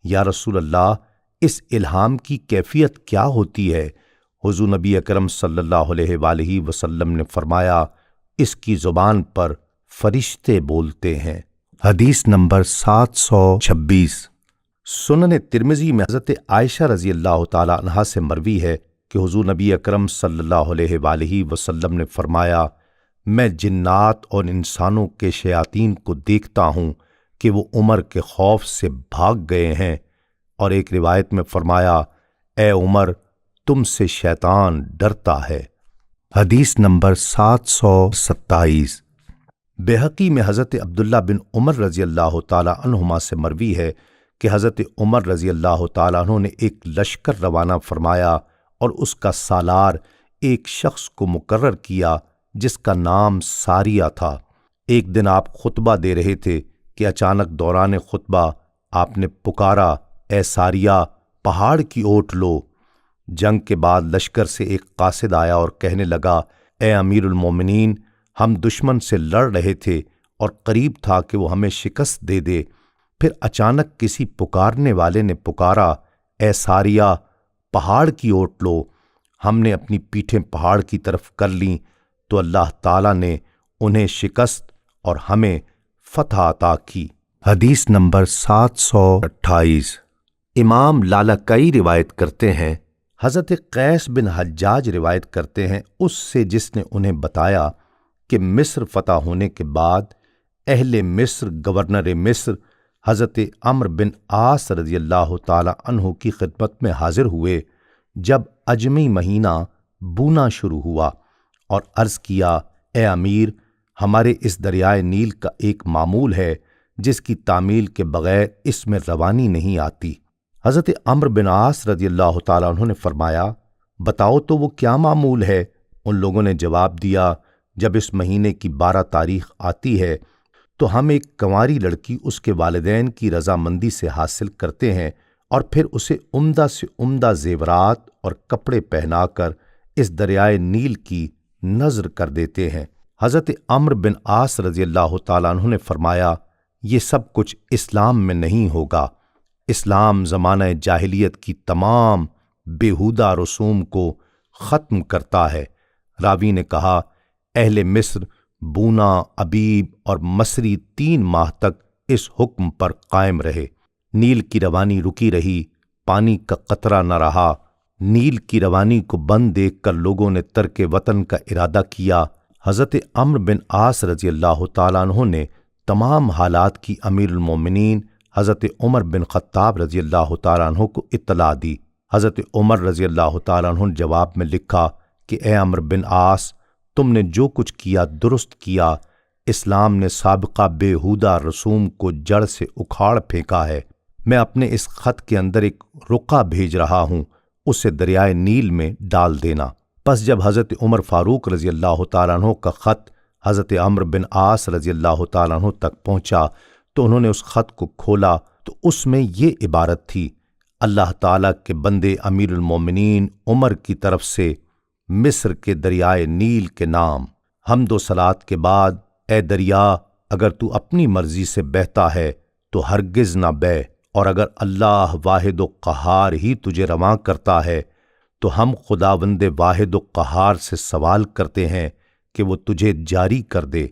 [SPEAKER 1] یا رسول اللہ، اس الہام کی کیفیت کیا ہوتی ہے؟ حضور نبی اکرم صلی اللہ علیہ وآلہ وسلم نے فرمایا، اس کی زبان پر فرشتے بولتے ہیں۔ حدیث نمبر 726۔ سنن ترمذی میں حضرت عائشہ رضی اللہ تعالی عنہا سے مروی ہے کہ حضور نبی اکرم صلی اللہ علیہ وآلہ وسلم نے فرمایا، میں جنات اور انسانوں کے شیاطین کو دیکھتا ہوں کہ وہ عمر کے خوف سے بھاگ گئے ہیں، اور ایک روایت میں فرمایا، اے عمر، تم سے شیطان ڈرتا ہے۔ حدیث نمبر 727۔ بیہقی میں حضرت عبداللہ بن عمر رضی اللہ تعالی عنہما سے مروی ہے کہ حضرت عمر رضی اللہ تعالی عنہ نے ایک لشکر روانہ فرمایا اور اس کا سالار ایک شخص کو مقرر کیا جس کا نام ساریہ تھا۔ ایک دن آپ خطبہ دے رہے تھے کہ اچانک دوران خطبہ آپ نے پکارا، اے ساریہ، پہاڑ کی اوٹ لو۔ جنگ کے بعد لشکر سے ایک قاصد آیا اور کہنے لگا، اے امیر المومنین، ہم دشمن سے لڑ رہے تھے اور قریب تھا کہ وہ ہمیں شکست دے دے، پھر اچانک کسی پکارنے والے نے پکارا، اے ساریہ، پہاڑ کی اوٹ لو۔ ہم نے اپنی پیٹھیں پہاڑ کی طرف کر لیں تو اللہ تعالیٰ نے انہیں شکست اور ہمیں فتح عطا کی۔ حدیث نمبر 728۔ امام لالکائی روایت کرتے ہیں، حضرت قیس بن حجاج روایت کرتے ہیں اس سے جس نے انہیں بتایا کہ مصر فتح ہونے کے بعد اہل مصر گورنر مصر حضرت عمرو بن عاص رضی اللہ تعالی عنہ کی خدمت میں حاضر ہوئے جب اجمی مہینہ بونا شروع ہوا، اور عرض کیا، اے امیر، ہمارے اس دریائے نیل کا ایک معمول ہے جس کی تعمیل کے بغیر اس میں روانی نہیں آتی۔ حضرت عمرو بن عاص رضی اللہ تعالیٰ عنہ نے فرمایا، بتاؤ تو وہ کیا معمول ہے؟ ان لوگوں نے جواب دیا، جب اس مہینے کی 12 تاریخ آتی ہے تو ہم ایک کنواری لڑکی اس کے والدین کی رضامندی سے حاصل کرتے ہیں اور پھر اسے عمدہ سے عمدہ زیورات اور کپڑے پہنا کر اس دریائے نیل کی نذر کر دیتے ہیں۔ حضرت عمرو بن عاص رضی اللہ تعالیٰ عنہ نے فرمایا، یہ سب کچھ اسلام میں نہیں ہوگا۔ اسلام زمانہ جاہلیت کی تمام بیہودہ رسوم کو ختم کرتا ہے۔ راوی نے کہا، اہل مصر بونا، ابیب اور مصری 3 ماہ تک اس حکم پر قائم رہے۔ نیل کی روانی رکی رہی، پانی کا قطرہ نہ رہا۔ نیل کی روانی کو بند دیکھ کر لوگوں نے ترک وطن کا ارادہ کیا۔ حضرت عمرو بن عاص رضی اللہ تعالیٰ عنہ نے تمام حالات کی امیر المومنین حضرت عمر بن خطاب رضی اللہ تعالیٰ عنہ کو اطلاع دی۔ حضرت عمر رضی اللہ تعالیٰ عنہ نے جواب میں لکھا کہ اے عمرو بن عاص، تم نے جو کچھ کیا درست کیا۔ اسلام نے سابقہ بیہودہ رسوم کو جڑ سے اکھاڑ پھینکا ہے۔ میں اپنے اس خط کے اندر ایک رقعہ بھیج رہا ہوں، اسے دریائے نیل میں ڈال دینا۔ پس جب حضرت عمر فاروق رضی اللہ تعالیٰ عنہ کا خط حضرت عمرو بن عاص رضی اللہ تعالیٰ عنہ تک پہنچا تو انہوں نے اس خط کو کھولا تو اس میں یہ عبارت تھی، اللہ تعالیٰ کے بندے امیر المومنین عمر کی طرف سے مصر کے دریائے نیل کے نام، حمد و صلات کے بعد، اے دریا، اگر تو اپنی مرضی سے بہتا ہے تو ہرگز نہ بہ، اور اگر اللہ واحد و قہار ہی تجھے رواں کرتا ہے تو ہم خداوند واحد و قہار سے سوال کرتے ہیں کہ وہ تجھے جاری کر دے۔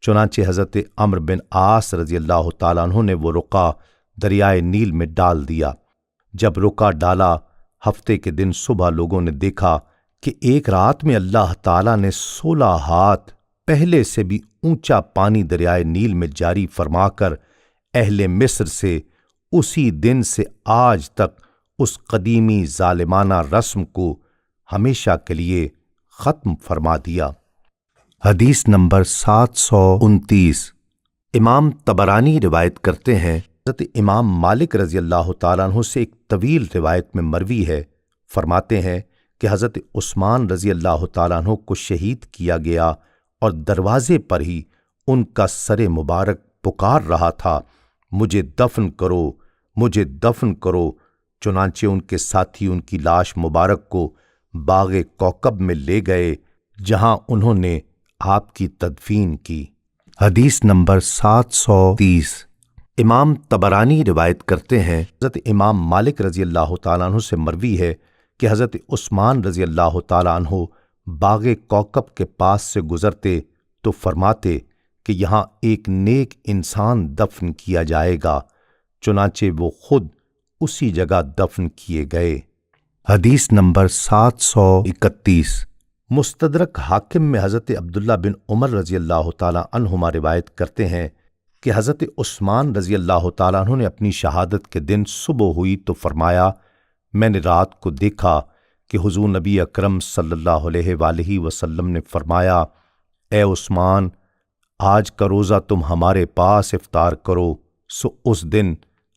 [SPEAKER 1] چنانچہ حضرت عمرو بن عاص رضی اللہ تعالیٰ عنہ نے وہ رقعہ دریائے نیل میں ڈال دیا۔ جب رقعہ ڈالا، ہفتے کے دن صبح لوگوں نے دیکھا کہ ایک رات میں اللہ تعالیٰ نے 16 ہاتھ پہلے سے بھی اونچا پانی دریائے نیل میں جاری فرما کر اہل مصر سے اسی دن سے آج تک اس قدیمی ظالمانہ رسم کو ہمیشہ کے لیے ختم فرما دیا۔ حدیث نمبر 729۔ امام طبرانی روایت کرتے ہیں، حضرت امام مالک رضی اللہ تعالیٰ عنہ سے ایک طویل روایت میں مروی ہے، فرماتے ہیں کہ حضرت عثمان رضی اللہ تعالیٰ عنہ کو شہید کیا گیا اور دروازے پر ہی ان کا سر مبارک پکار رہا تھا، مجھے دفن کرو، مجھے دفن کرو۔ چنانچہ ان کے ساتھی ان کی لاش مبارک کو باغ کوکب میں لے گئے، جہاں انہوں نے آپ کی تدفین کی۔ حدیث نمبر 730۔ امام طبرانی روایت کرتے ہیں، حضرت امام مالک رضی اللہ تعالیٰ عنہ سے مروی ہے کہ حضرت عثمان رضی اللہ تعالیٰ عنہ باغ کوکب کے پاس سے گزرتے تو فرماتے کہ یہاں ایک نیک انسان دفن کیا جائے گا، چنانچہ وہ خود اسی جگہ دفن کیے گئے۔ حدیث نمبر 731۔ مستدرک حاکم میں حضرت عبداللہ بن عمر رضی اللہ تعالیٰ عنہما روایت کرتے ہیں کہ حضرت عثمان رضی اللہ تعالیٰ عنہ نے اپنی شہادت کے دن صبح ہوئی تو فرمایا، میں نے رات کو دیکھا کہ حضور نبی اکرم صلی اللہ علیہ وآلہ وسلم نے فرمایا، اے عثمان، آج کا روزہ تم ہمارے پاس افطار کرو۔ سو اس دن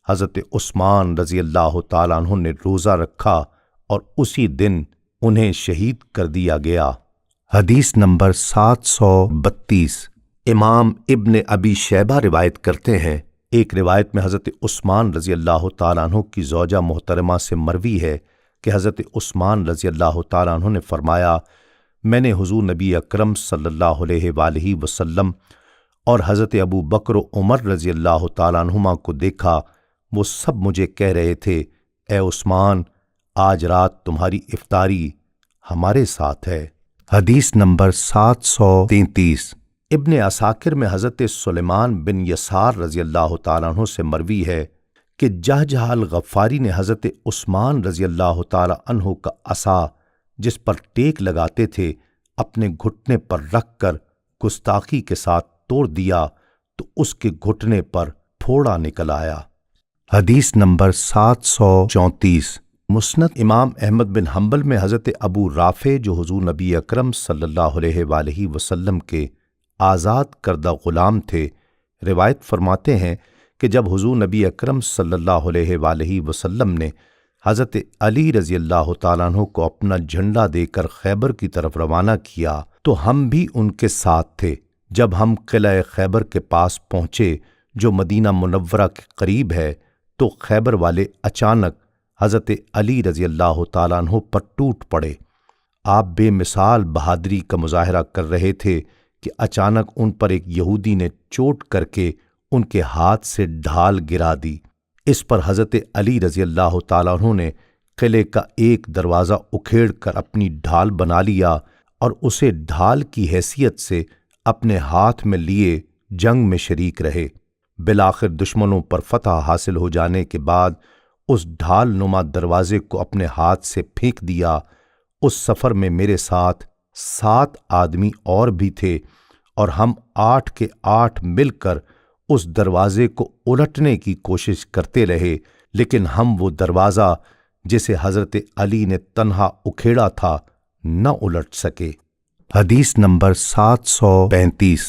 [SPEAKER 1] حضرت عثمان رضی اللہ تعالیٰ عنہ نے روزہ رکھا اور اسی دن انہیں شہید کر دیا گیا۔ حدیث نمبر 732۔ امام ابن ابی شیبہ روایت کرتے ہیں، ایک روایت میں حضرت عثمان رضی اللہ تعالیٰ عنہ کی زوجہ محترمہ سے مروی ہے کہ حضرت عثمان رضی اللہ تعالیٰ عنہ نے فرمایا، میں نے حضور نبی اکرم صلی اللہ علیہ وآلہ وسلم اور حضرت ابو بکر و عمر رضی اللہ تعالیٰ عنہما کو دیکھا، وہ سب مجھے کہہ رہے تھے، اے عثمان، آج رات تمہاری افطاری ہمارے ساتھ ہے۔ حدیث نمبر 733۔ ابن عساکر میں حضرت سلیمان بن یسار رضی اللہ تعالیٰ عنہ سے مروی ہے کہ جہجہ الغفاری نے حضرت عثمان رضی اللہ تعالیٰ عنہ کا عصا جس پر ٹیک لگاتے تھے اپنے گھٹنے پر رکھ کر گستاخی کے ساتھ توڑ دیا تو اس کے گھٹنے پر پھوڑا نکل آیا۔ حدیث نمبر 734۔ مسند امام احمد بن حنبل میں حضرت ابو رافع جو حضور نبی اکرم صلی اللہ علیہ وآلہ وسلم کے آزاد کردہ غلام تھے، روایت فرماتے ہیں کہ جب حضور نبی اکرم صلی اللہ علیہ وآلہ وسلم نے حضرت علی رضی اللہ تعالیٰ عنہ کو اپنا جھنڈا دے کر خیبر کی طرف روانہ کیا تو ہم بھی ان کے ساتھ تھے۔ جب ہم قلعہ خیبر کے پاس پہنچے جو مدینہ منورہ کے قریب ہے تو خیبر والے اچانک حضرت علی رضی اللہ تعالیٰ عنہ پر ٹوٹ پڑے۔ آپ بے مثال بہادری کا مظاہرہ کر رہے تھے کہ اچانک ان پر ایک یہودی نے چوٹ کر کے ان کے ہاتھ سے ڈھال گرا دی۔ اس پر حضرت علی رضی اللہ تعالیٰ عنہ نے قلعے کا ایک دروازہ اکھیڑ کر اپنی ڈھال بنا لیا اور اسے ڈھال کی حیثیت سے اپنے ہاتھ میں لیے جنگ میں شریک رہے۔ بالآخر دشمنوں پر فتح حاصل ہو جانے کے بعد اس ڈھال نما دروازے کو اپنے ہاتھ سے پھینک دیا۔ اس سفر میں میرے ساتھ 7 آدمی اور بھی تھے اور ہم 8 کے 8 مل کر اس دروازے کو الٹنے کی کوشش کرتے رہے، لیکن ہم وہ دروازہ جسے حضرت علی نے تنہا اکھیڑا تھا نہ الٹ سکے۔ حدیث نمبر 735۔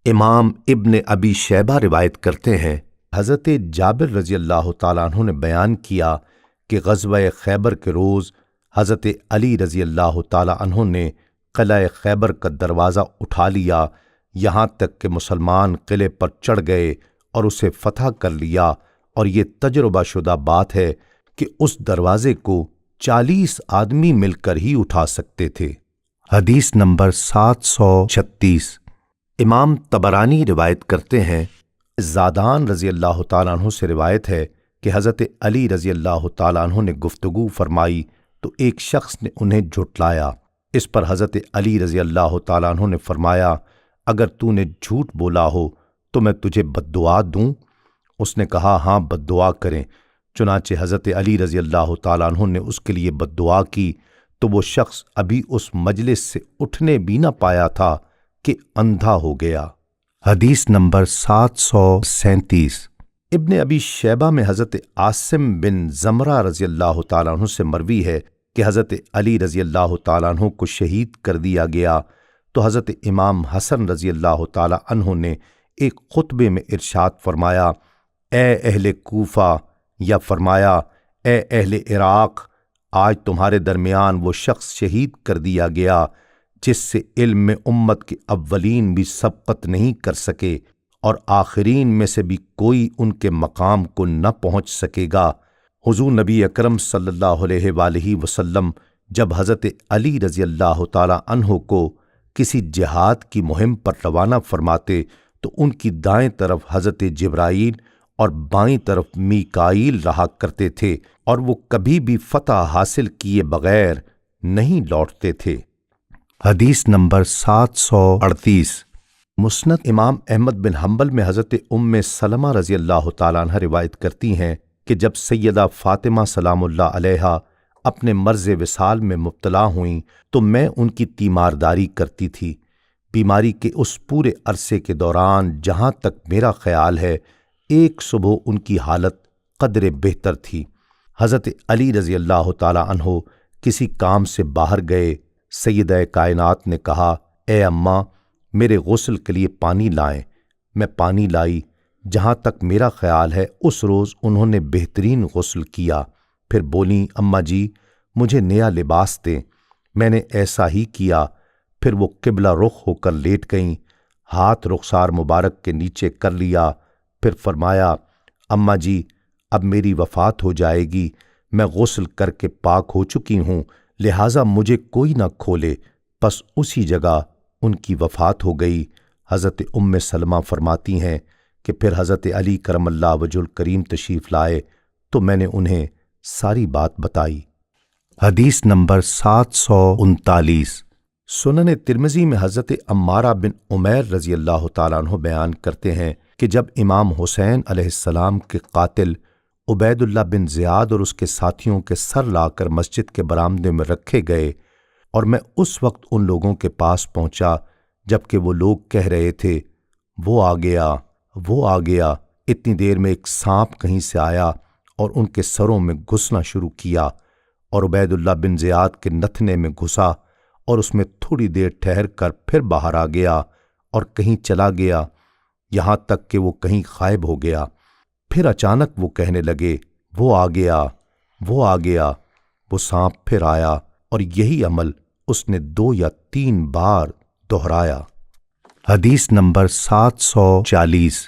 [SPEAKER 1] امام ابن ابی شیبہ روایت کرتے ہیں، حضرت جابر رضی اللہ تعالیٰ عنہ نے بیان کیا کہ غزوہ خیبر کے روز حضرت علی رضی اللہ تعالیٰ عنہ نے قلعہ خیبر کا دروازہ اٹھا لیا، یہاں تک کہ مسلمان قلعے پر چڑھ گئے اور اسے فتح کر لیا، اور یہ تجربہ شدہ بات ہے کہ اس دروازے کو 40 آدمی مل کر ہی اٹھا سکتے تھے۔ حدیث نمبر 736۔ امام طبرانی روایت کرتے ہیں، زادان رضی اللہ تعالیٰ عنہ سے روایت ہے کہ حضرت علی رضی اللہ تعالیٰ عنہ نے گفتگو فرمائی تو ایک شخص نے انہیں جھٹلایا۔ اس پر حضرت علی رضی اللہ تعالیٰ عنہ نے فرمایا اگر تو نے جھوٹ بولا ہو تو میں تجھے بد دعا دوں؟ اس نے کہا ہاں بد دعا کریں۔ چنانچہ حضرت علی رضی اللہ تعالیٰ عنہ نے اس کے لیے بد دعا کی تو وہ شخص ابھی اس مجلس سے اٹھنے بھی نہ پایا تھا کہ اندھا ہو گیا۔ حدیث نمبر 737۔ ابن ابی شیبہ میں حضرت عاصم بن زمرہ رضی اللہ تعالیٰ عنہ سے مروی ہے کہ حضرت علی رضی اللہ تعالیٰ عنہ کو شہید کر دیا گیا تو حضرت امام حسن رضی اللہ تعالیٰ عنہ نے ایک خطبے میں ارشاد فرمایا اے اہل کوفہ، یا فرمایا اے اہل عراق، آج تمہارے درمیان وہ شخص شہید کر دیا گیا جس سے علم میں امت کے اولین بھی سبقت نہیں کر سکے اور آخرین میں سے بھی کوئی ان کے مقام کو نہ پہنچ سکے گا۔ حضور نبی اکرم صلی اللہ علیہ وآلہ وسلم جب حضرت علی رضی اللہ تعالی عنہ کو کسی جہاد کی مہم پر روانہ فرماتے تو ان کی دائیں طرف حضرت جبرائیل اور بائیں طرف میکائیل رہا کرتے تھے اور وہ کبھی بھی فتح حاصل کیے بغیر نہیں لوٹتے تھے۔ حدیث نمبر 738۔ مسند امام احمد بن حنبل میں حضرت ام سلمہ رضی اللہ تعالیٰ عنہ روایت کرتی ہیں کہ جب سیدہ فاطمہ سلام اللہ علیہا اپنے مرض وصال میں مبتلا ہوئیں تو میں ان کی تیمارداری کرتی تھی۔ بیماری کے اس پورے عرصے کے دوران جہاں تک میرا خیال ہے ایک صبح ان کی حالت قدر بہتر تھی۔ حضرت علی رضی اللہ تعالی عنہ کسی کام سے باہر گئے۔ سیدہ کائنات نے کہا اے اماں میرے غسل کے لیے پانی لائیں۔ میں پانی لائی۔ جہاں تک میرا خیال ہے اس روز انہوں نے بہترین غسل کیا۔ پھر بولیں اماں جی مجھے نیا لباس دیں۔ میں نے ایسا ہی کیا۔ پھر وہ قبلہ رخ ہو کر لیٹ گئیں، ہاتھ رخسار مبارک کے نیچے کر لیا۔ پھر فرمایا اماں جی اب میری وفات ہو جائے گی، میں غسل کر کے پاک ہو چکی ہوں، لہٰذا مجھے کوئی نہ کھولے۔ پس اسی جگہ ان کی وفات ہو گئی۔ حضرت ام سلمہ فرماتی ہیں کہ پھر حضرت علی کرم اللہ وجہ الکریم تشریف لائے تو میں نے انہیں ساری بات بتائی۔ حدیث نمبر 739۔ سنن ترمذی میں حضرت عمارہ بن عمیر رضی اللہ تعالیٰ عنہ بیان کرتے ہیں کہ جب امام حسین علیہ السلام کے قاتل عبید اللہ بن زیاد اور اس کے ساتھیوں کے سر لا کر مسجد کے برآمدے میں رکھے گئے اور میں اس وقت ان لوگوں کے پاس پہنچا جبکہ وہ لوگ کہہ رہے تھے وہ آ گیا، وہ آ گیا، اتنی دیر میں ایک سانپ کہیں سے آیا اور ان کے سروں میں گھسنا شروع کیا اور عبید اللہ بن زیاد کے نتھنے میں گھسا اور اس میں تھوڑی دیر ٹھہر کر پھر باہر آ گیا اور کہیں چلا گیا یہاں تک کہ وہ کہیں غائب ہو گیا۔ پھر اچانک وہ کہنے لگے وہ آ گیا، وہ آ گیا، وہ سانپ پھر آیا اور یہی عمل اس نے 2 یا 3 بار دہرایا۔ حدیث نمبر 740۔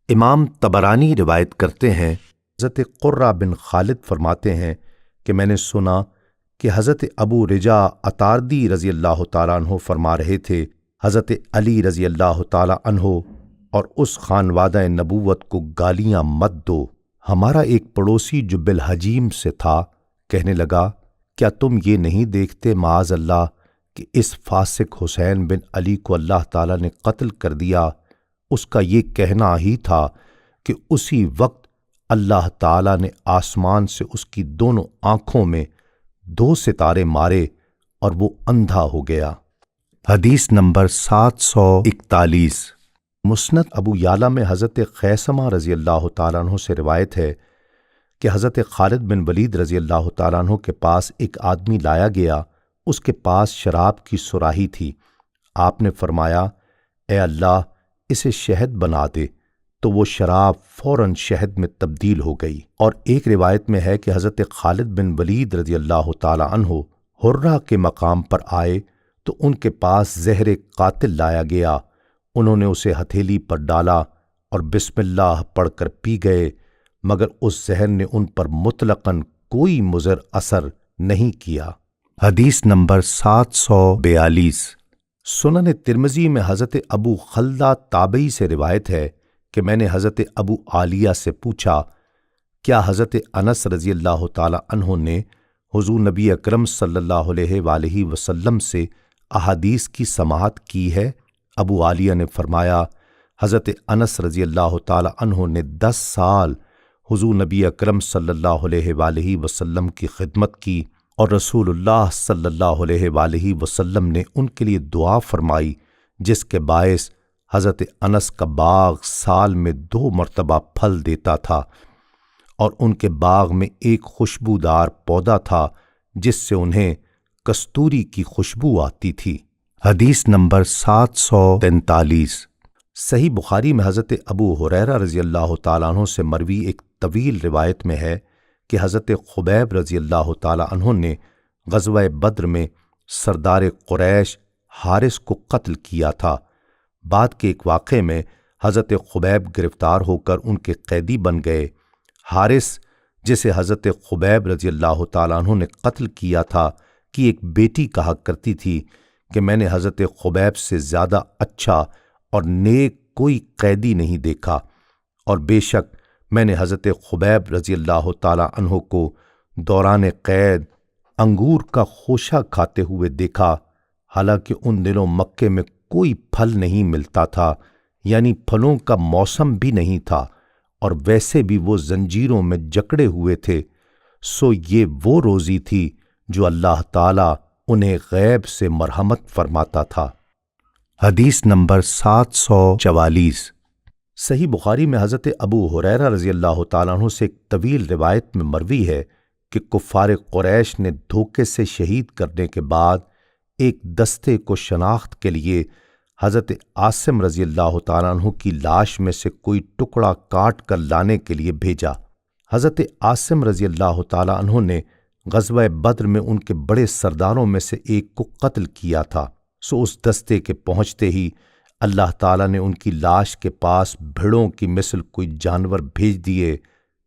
[SPEAKER 1] امام طبرانی روایت کرتے ہیں حضرت قرہ بن خالد فرماتے ہیں کہ میں نے سنا کہ حضرت ابو رجا عطاردی رضی اللہ تعالیٰ عنہ فرما رہے تھے حضرت علی رضی اللہ تعالیٰ عنہ اور اس خانوادہ نبوت کو گالیاں مت دو۔ ہمارا ایک پڑوسی جو بالحجیم سے تھا کہنے لگا کیا تم یہ نہیں دیکھتے معاذ اللہ کہ اس فاسق حسین بن علی کو اللہ تعالیٰ نے قتل کر دیا؟ اس کا یہ کہنا ہی تھا کہ اسی وقت اللہ تعالیٰ نے آسمان سے اس کی دونوں آنکھوں میں 2 ستارے مارے اور وہ اندھا ہو گیا۔ حدیث نمبر 741۔ مسند ابو یعلا میں حضرت خیثمہ رضی اللہ تعالیٰ عنہ سے روایت ہے کہ حضرت خالد بن ولید رضی اللہ تعالیٰ عنہ کے پاس ایک آدمی لایا گیا، اس کے پاس شراب کی صراحی تھی۔ آپ نے فرمایا اے اللہ اسے شہد بنا دے، تو وہ شراب فوراً شہد میں تبدیل ہو گئی۔ اور ایک روایت میں ہے کہ حضرت خالد بن ولید رضی اللہ تعالی عنہ حرہ کے مقام پر آئے تو ان کے پاس زہر قاتل لایا گیا۔ انہوں نے اسے ہتھیلی پر ڈالا اور بسم اللہ پڑھ کر پی گئے، مگر اس زہر نے ان پر مطلقاً کوئی مضر اثر نہیں کیا۔ حدیث نمبر 742۔ سنن ترمذی میں حضرت ابو خلدہ تابعی سے روایت ہے کہ میں نے حضرت ابو عالیہ سے پوچھا کیا حضرت انس رضی اللہ تعالی عنہ نے حضور نبی اکرم صلی اللہ علیہ وآلہ وسلم سے احادیث کی سماعت کی ہے؟ ابو عالیہ نے فرمایا، حضرت انس رضی اللہ تعالی عنہ نے 10 سال حضور نبی اکرم صلی اللہ علیہ وآلہ وسلم کی خدمت کی، اور رسول اللہ صلی اللہ علیہ وآلہ وسلم نے ان کے لیے دعا فرمائی، جس کے باعث حضرت انس کا باغ سال میں 2 مرتبہ پھل دیتا تھا، اور ان کے باغ میں ایک خوشبودار پودا تھا جس سے انہیں کستوری کی خوشبو آتی تھی۔ حدیث نمبر 743۔ صحیح بخاری میں حضرت ابو ہریرہ رضی اللہ تعالیٰ عنہ سے مروی ایک طویل روایت میں ہے کہ حضرت خبیب رضی اللہ تعالیٰ عنہ نے غزوہ بدر میں سردار قریش حارث کو قتل کیا تھا۔ بعد کے ایک واقعے میں حضرت خبیب گرفتار ہو کر ان کے قیدی بن گئے۔ حارث، جسے حضرت خبیب رضی اللہ تعالیٰ عنہ نے قتل کیا تھا، کی ایک بیٹی کہا کرتی تھی کہ میں نے حضرت خبیب سے زیادہ اچھا اور نیک کوئی قیدی نہیں دیکھا، اور بے شک میں نے حضرت خبیب رضی اللہ تعالیٰ عنہ کو دوران قید انگور کا خوشہ کھاتے ہوئے دیکھا، حالانکہ ان دنوں مکے میں کوئی پھل نہیں ملتا تھا، یعنی پھلوں کا موسم بھی نہیں تھا، اور ویسے بھی وہ زنجیروں میں جکڑے ہوئے تھے، سو یہ وہ روزی تھی جو اللہ تعالیٰ انہیں غیب سے مرحمت فرماتا تھا۔ حدیث نمبر 744۔ صحیح بخاری میں حضرت ابو ہریرہ رضی اللہ تعالیٰ عنہ سے ایک طویل روایت میں مروی ہے کہ کفار قریش نے دھوکے سے شہید کرنے کے بعد ایک دستے کو شناخت کے لیے حضرت عاصم رضی اللہ تعالیٰ عنہ کی لاش میں سے کوئی ٹکڑا کاٹ کر لانے کے لیے بھیجا۔ حضرت عاصم رضی اللہ تعالیٰ عنہ نے غزوہ بدر میں ان کے بڑے سرداروں میں سے ایک کو قتل کیا تھا، سو اس دستے کے پہنچتے ہی اللہ تعالیٰ نے ان کی لاش کے پاس بھیڑوں کی مثل کوئی جانور بھیج دیے،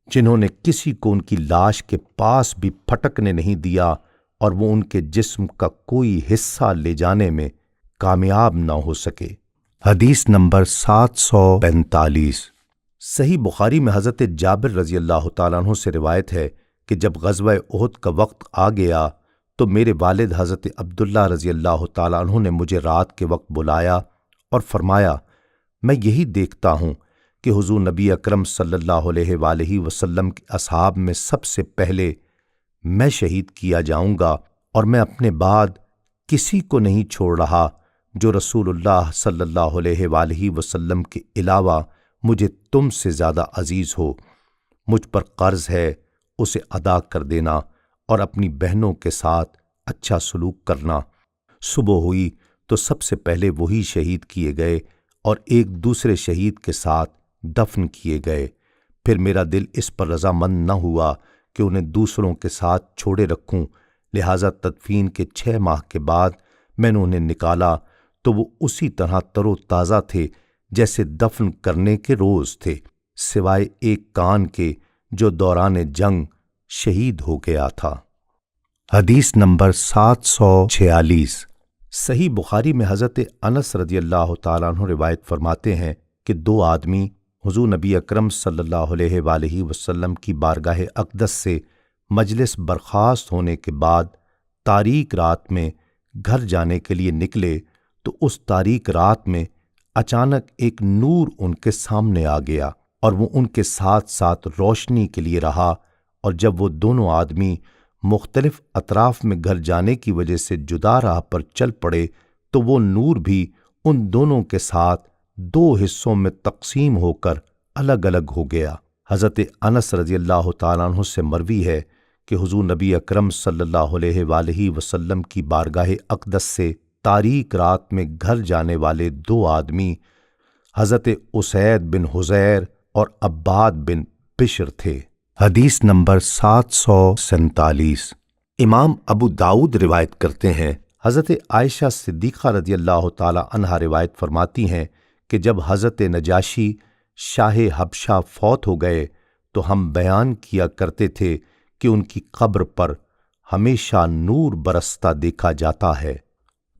[SPEAKER 1] جنہوں نے کسی کو ان کی لاش کے پاس بھی پھٹکنے نہیں دیا، اور وہ ان کے جسم کا کوئی حصہ لے جانے میں کامیاب نہ ہو سکے۔ حدیث نمبر 745۔ صحیح بخاری میں حضرت جابر رضی اللہ تعالیٰ عنہ سے روایت ہے کہ جب غزوہ احد کا وقت آ گیا تو میرے والد حضرت عبداللہ رضی اللہ تعالیٰ عنہ نے مجھے رات کے وقت بلایا اور فرمایا، میں یہی دیکھتا ہوں کہ حضور نبی اکرم صلی اللہ علیہ وآلہ وسلم کے اصحاب میں سب سے پہلے میں شہید کیا جاؤں گا، اور میں اپنے بعد کسی کو نہیں چھوڑ رہا جو رسول اللہ صلی اللہ علیہ وآلہ وسلم کے علاوہ مجھے تم سے زیادہ عزیز ہو۔ مجھ پر قرض ہے، اسے ادا کر دینا، اور اپنی بہنوں کے ساتھ اچھا سلوک کرنا۔ صبح ہوئی تو سب سے پہلے وہی شہید کیے گئے اور ایک دوسرے شہید کے ساتھ دفن کیے گئے۔ پھر میرا دل اس پر رضامند نہ ہوا کہ انہیں دوسروں کے ساتھ چھوڑے رکھوں، لہٰذا تدفین کے 6 ماہ کے بعد میں نے انہیں نکالا تو وہ اسی طرح تر و تازہ تھے جیسے دفن کرنے کے روز تھے، سوائے ایک کان کے جو دوران جنگ شہید ہو گیا تھا۔ حدیث نمبر 746۔ صحیح بخاری میں حضرت انس رضی اللہ تعالیٰ عنہ روایت فرماتے ہیں کہ 2 آدمی حضور نبی اکرم صلی اللہ علیہ وآلہ وسلم کی بارگاہ اقدس سے مجلس برخاست ہونے کے بعد تاریک رات میں گھر جانے کے لیے نکلے تو اس تاریک رات میں اچانک ایک نور ان کے سامنے آ گیا، اور وہ ان کے ساتھ ساتھ روشنی کے لیے رہا، اور جب وہ دونوں آدمی مختلف اطراف میں گھر جانے کی وجہ سے جدا راہ پر چل پڑے تو وہ نور بھی ان دونوں کے ساتھ 2 حصوں میں تقسیم ہو کر الگ الگ ہو گیا۔ حضرت انس رضی اللہ تعالیٰ عنہ سے مروی ہے کہ حضور نبی اکرم صلی اللہ علیہ وآلہ وسلم کی بارگاہ اقدس سے تاریک رات میں گھر جانے والے 2 آدمی حضرت اسید بن حضیر اور عباد بن بشر تھے۔ حدیث نمبر 747۔ امام ابو داؤد روایت کرتے ہیں، حضرت عائشہ صدیقہ رضی اللہ تعالی عنہا روایت فرماتی ہیں کہ جب حضرت نجاشی شاہ حبشہ فوت ہو گئے تو ہم بیان کیا کرتے تھے کہ ان کی قبر پر ہمیشہ نور برستا دیکھا جاتا ہے۔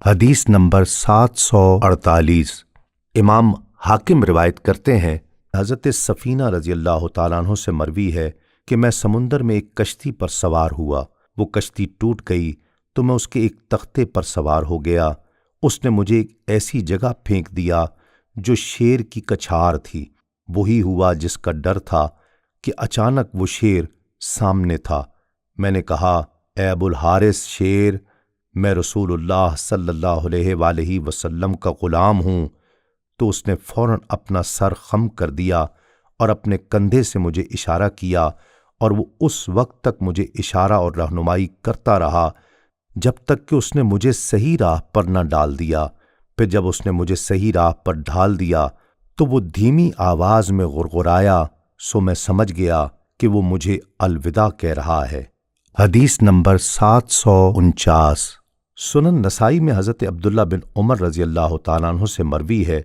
[SPEAKER 1] حدیث نمبر 748۔ امام حاکم روایت کرتے ہیں، حضرت سفینہ رضی اللہ تعالیٰ عنہ سے مروی ہے کہ میں سمندر میں ایک کشتی پر سوار ہوا، وہ کشتی ٹوٹ گئی تو میں اس کے ایک تختے پر سوار ہو گیا۔ اس نے مجھے ایک ایسی جگہ پھینک دیا جو شیر کی کچھار تھی۔ وہی ہوا جس کا ڈر تھا کہ اچانک وہ شیر سامنے تھا۔ میں نے کہا، اے ابو الحارث شیر، میں رسول اللہ صلی اللہ علیہ وآلہ وسلم کا غلام ہوں۔ تو اس نے فوراً اپنا سر خم کر دیا اور اپنے کندھے سے مجھے اشارہ کیا، اور وہ اس وقت تک مجھے اشارہ اور رہنمائی کرتا رہا جب تک کہ اس نے مجھے صحیح راہ پر نہ ڈال دیا۔ پھر جب اس نے مجھے صحیح راہ پر ڈال دیا تو وہ دھیمی آواز میں غرغرایا، سو میں سمجھ گیا کہ وہ مجھے الوداع کہہ رہا ہے۔ حدیث نمبر 749۔ سنن نسائی میں حضرت عبداللہ بن عمر رضی اللہ تعالیٰ عنہ سے مروی ہے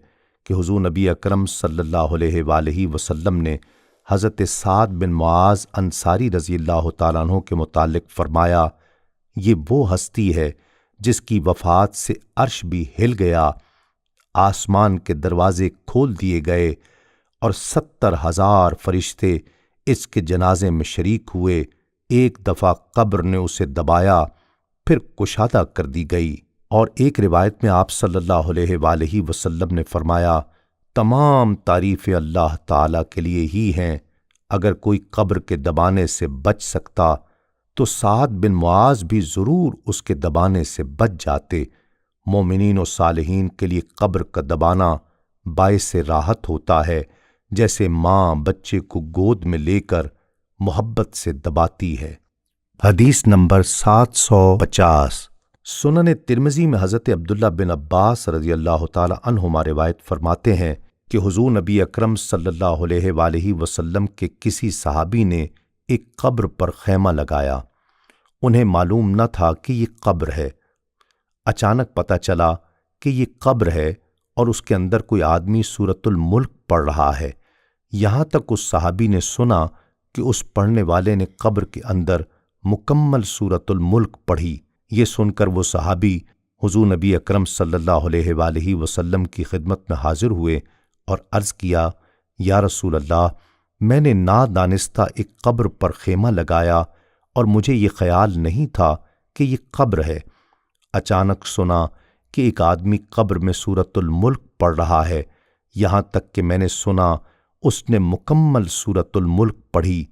[SPEAKER 1] کہ حضور نبی اکرم صلی اللہ علیہ وآلہ وسلم نے حضرت سعد بن معاذ انصاری رضی اللہ تعالیٰ عنہ کے متعلق فرمایا، یہ وہ ہستی ہے جس کی وفات سے عرش بھی ہل گیا، آسمان کے دروازے کھول دیے گئے اور 70,000 فرشتے اس کے جنازے میں شریک ہوئے۔ ایک دفعہ قبر نے اسے دبایا، پھر کشادہ کر دی گئی۔ اور ایک روایت میں آپ صلی اللہ علیہ وآلہ وسلم نے فرمایا، تمام تعریفیں اللہ تعالیٰ کے لیے ہی ہیں۔ اگر کوئی قبر کے دبانے سے بچ سکتا تو سعد بن معاذ بھی ضرور اس کے دبانے سے بچ جاتے۔ مومنین و صالحین کے لیے قبر کا دبانا باعث راحت ہوتا ہے، جیسے ماں بچے کو گود میں لے کر محبت سے دباتی ہے۔ حدیث نمبر 750۔ سنن ترمذی میں حضرت عبداللہ بن عباس رضی اللہ تعالی عنہما روایت فرماتے ہیں کہ حضور نبی اکرم صلی اللہ علیہ وآلہ وسلم کے کسی صحابی نے ایک قبر پر خیمہ لگایا۔ انہیں معلوم نہ تھا کہ یہ قبر ہے۔ اچانک پتہ چلا کہ یہ قبر ہے اور اس کے اندر کوئی آدمی سورۃ الملک پڑھ رہا ہے۔ یہاں تک اس صحابی نے سنا کہ اس پڑھنے والے نے قبر کے اندر مکمل سورۃ الملک پڑھی۔ یہ سن کر وہ صحابی حضور نبی اکرم صلی اللہ علیہ وآلہ وسلم کی خدمت میں حاضر ہوئے اور عرض کیا، یا رسول اللہ، میں نے نادانستہ ایک قبر پر خیمہ لگایا اور مجھے یہ خیال نہیں تھا کہ یہ قبر ہے۔ اچانک سنا کہ ایک آدمی قبر میں سورۃ الملک پڑھ رہا ہے، یہاں تک کہ میں نے سنا اس نے مکمل سورۃ الملک پڑھی۔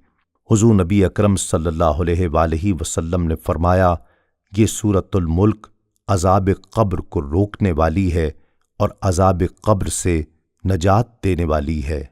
[SPEAKER 1] حضور نبی اکرم صلی اللہ علیہ وآلہ وسلم نے فرمایا، یہ سورۃ الملک عذاب قبر کو روکنے والی ہے اور عذاب قبر سے نجات دینے والی ہے۔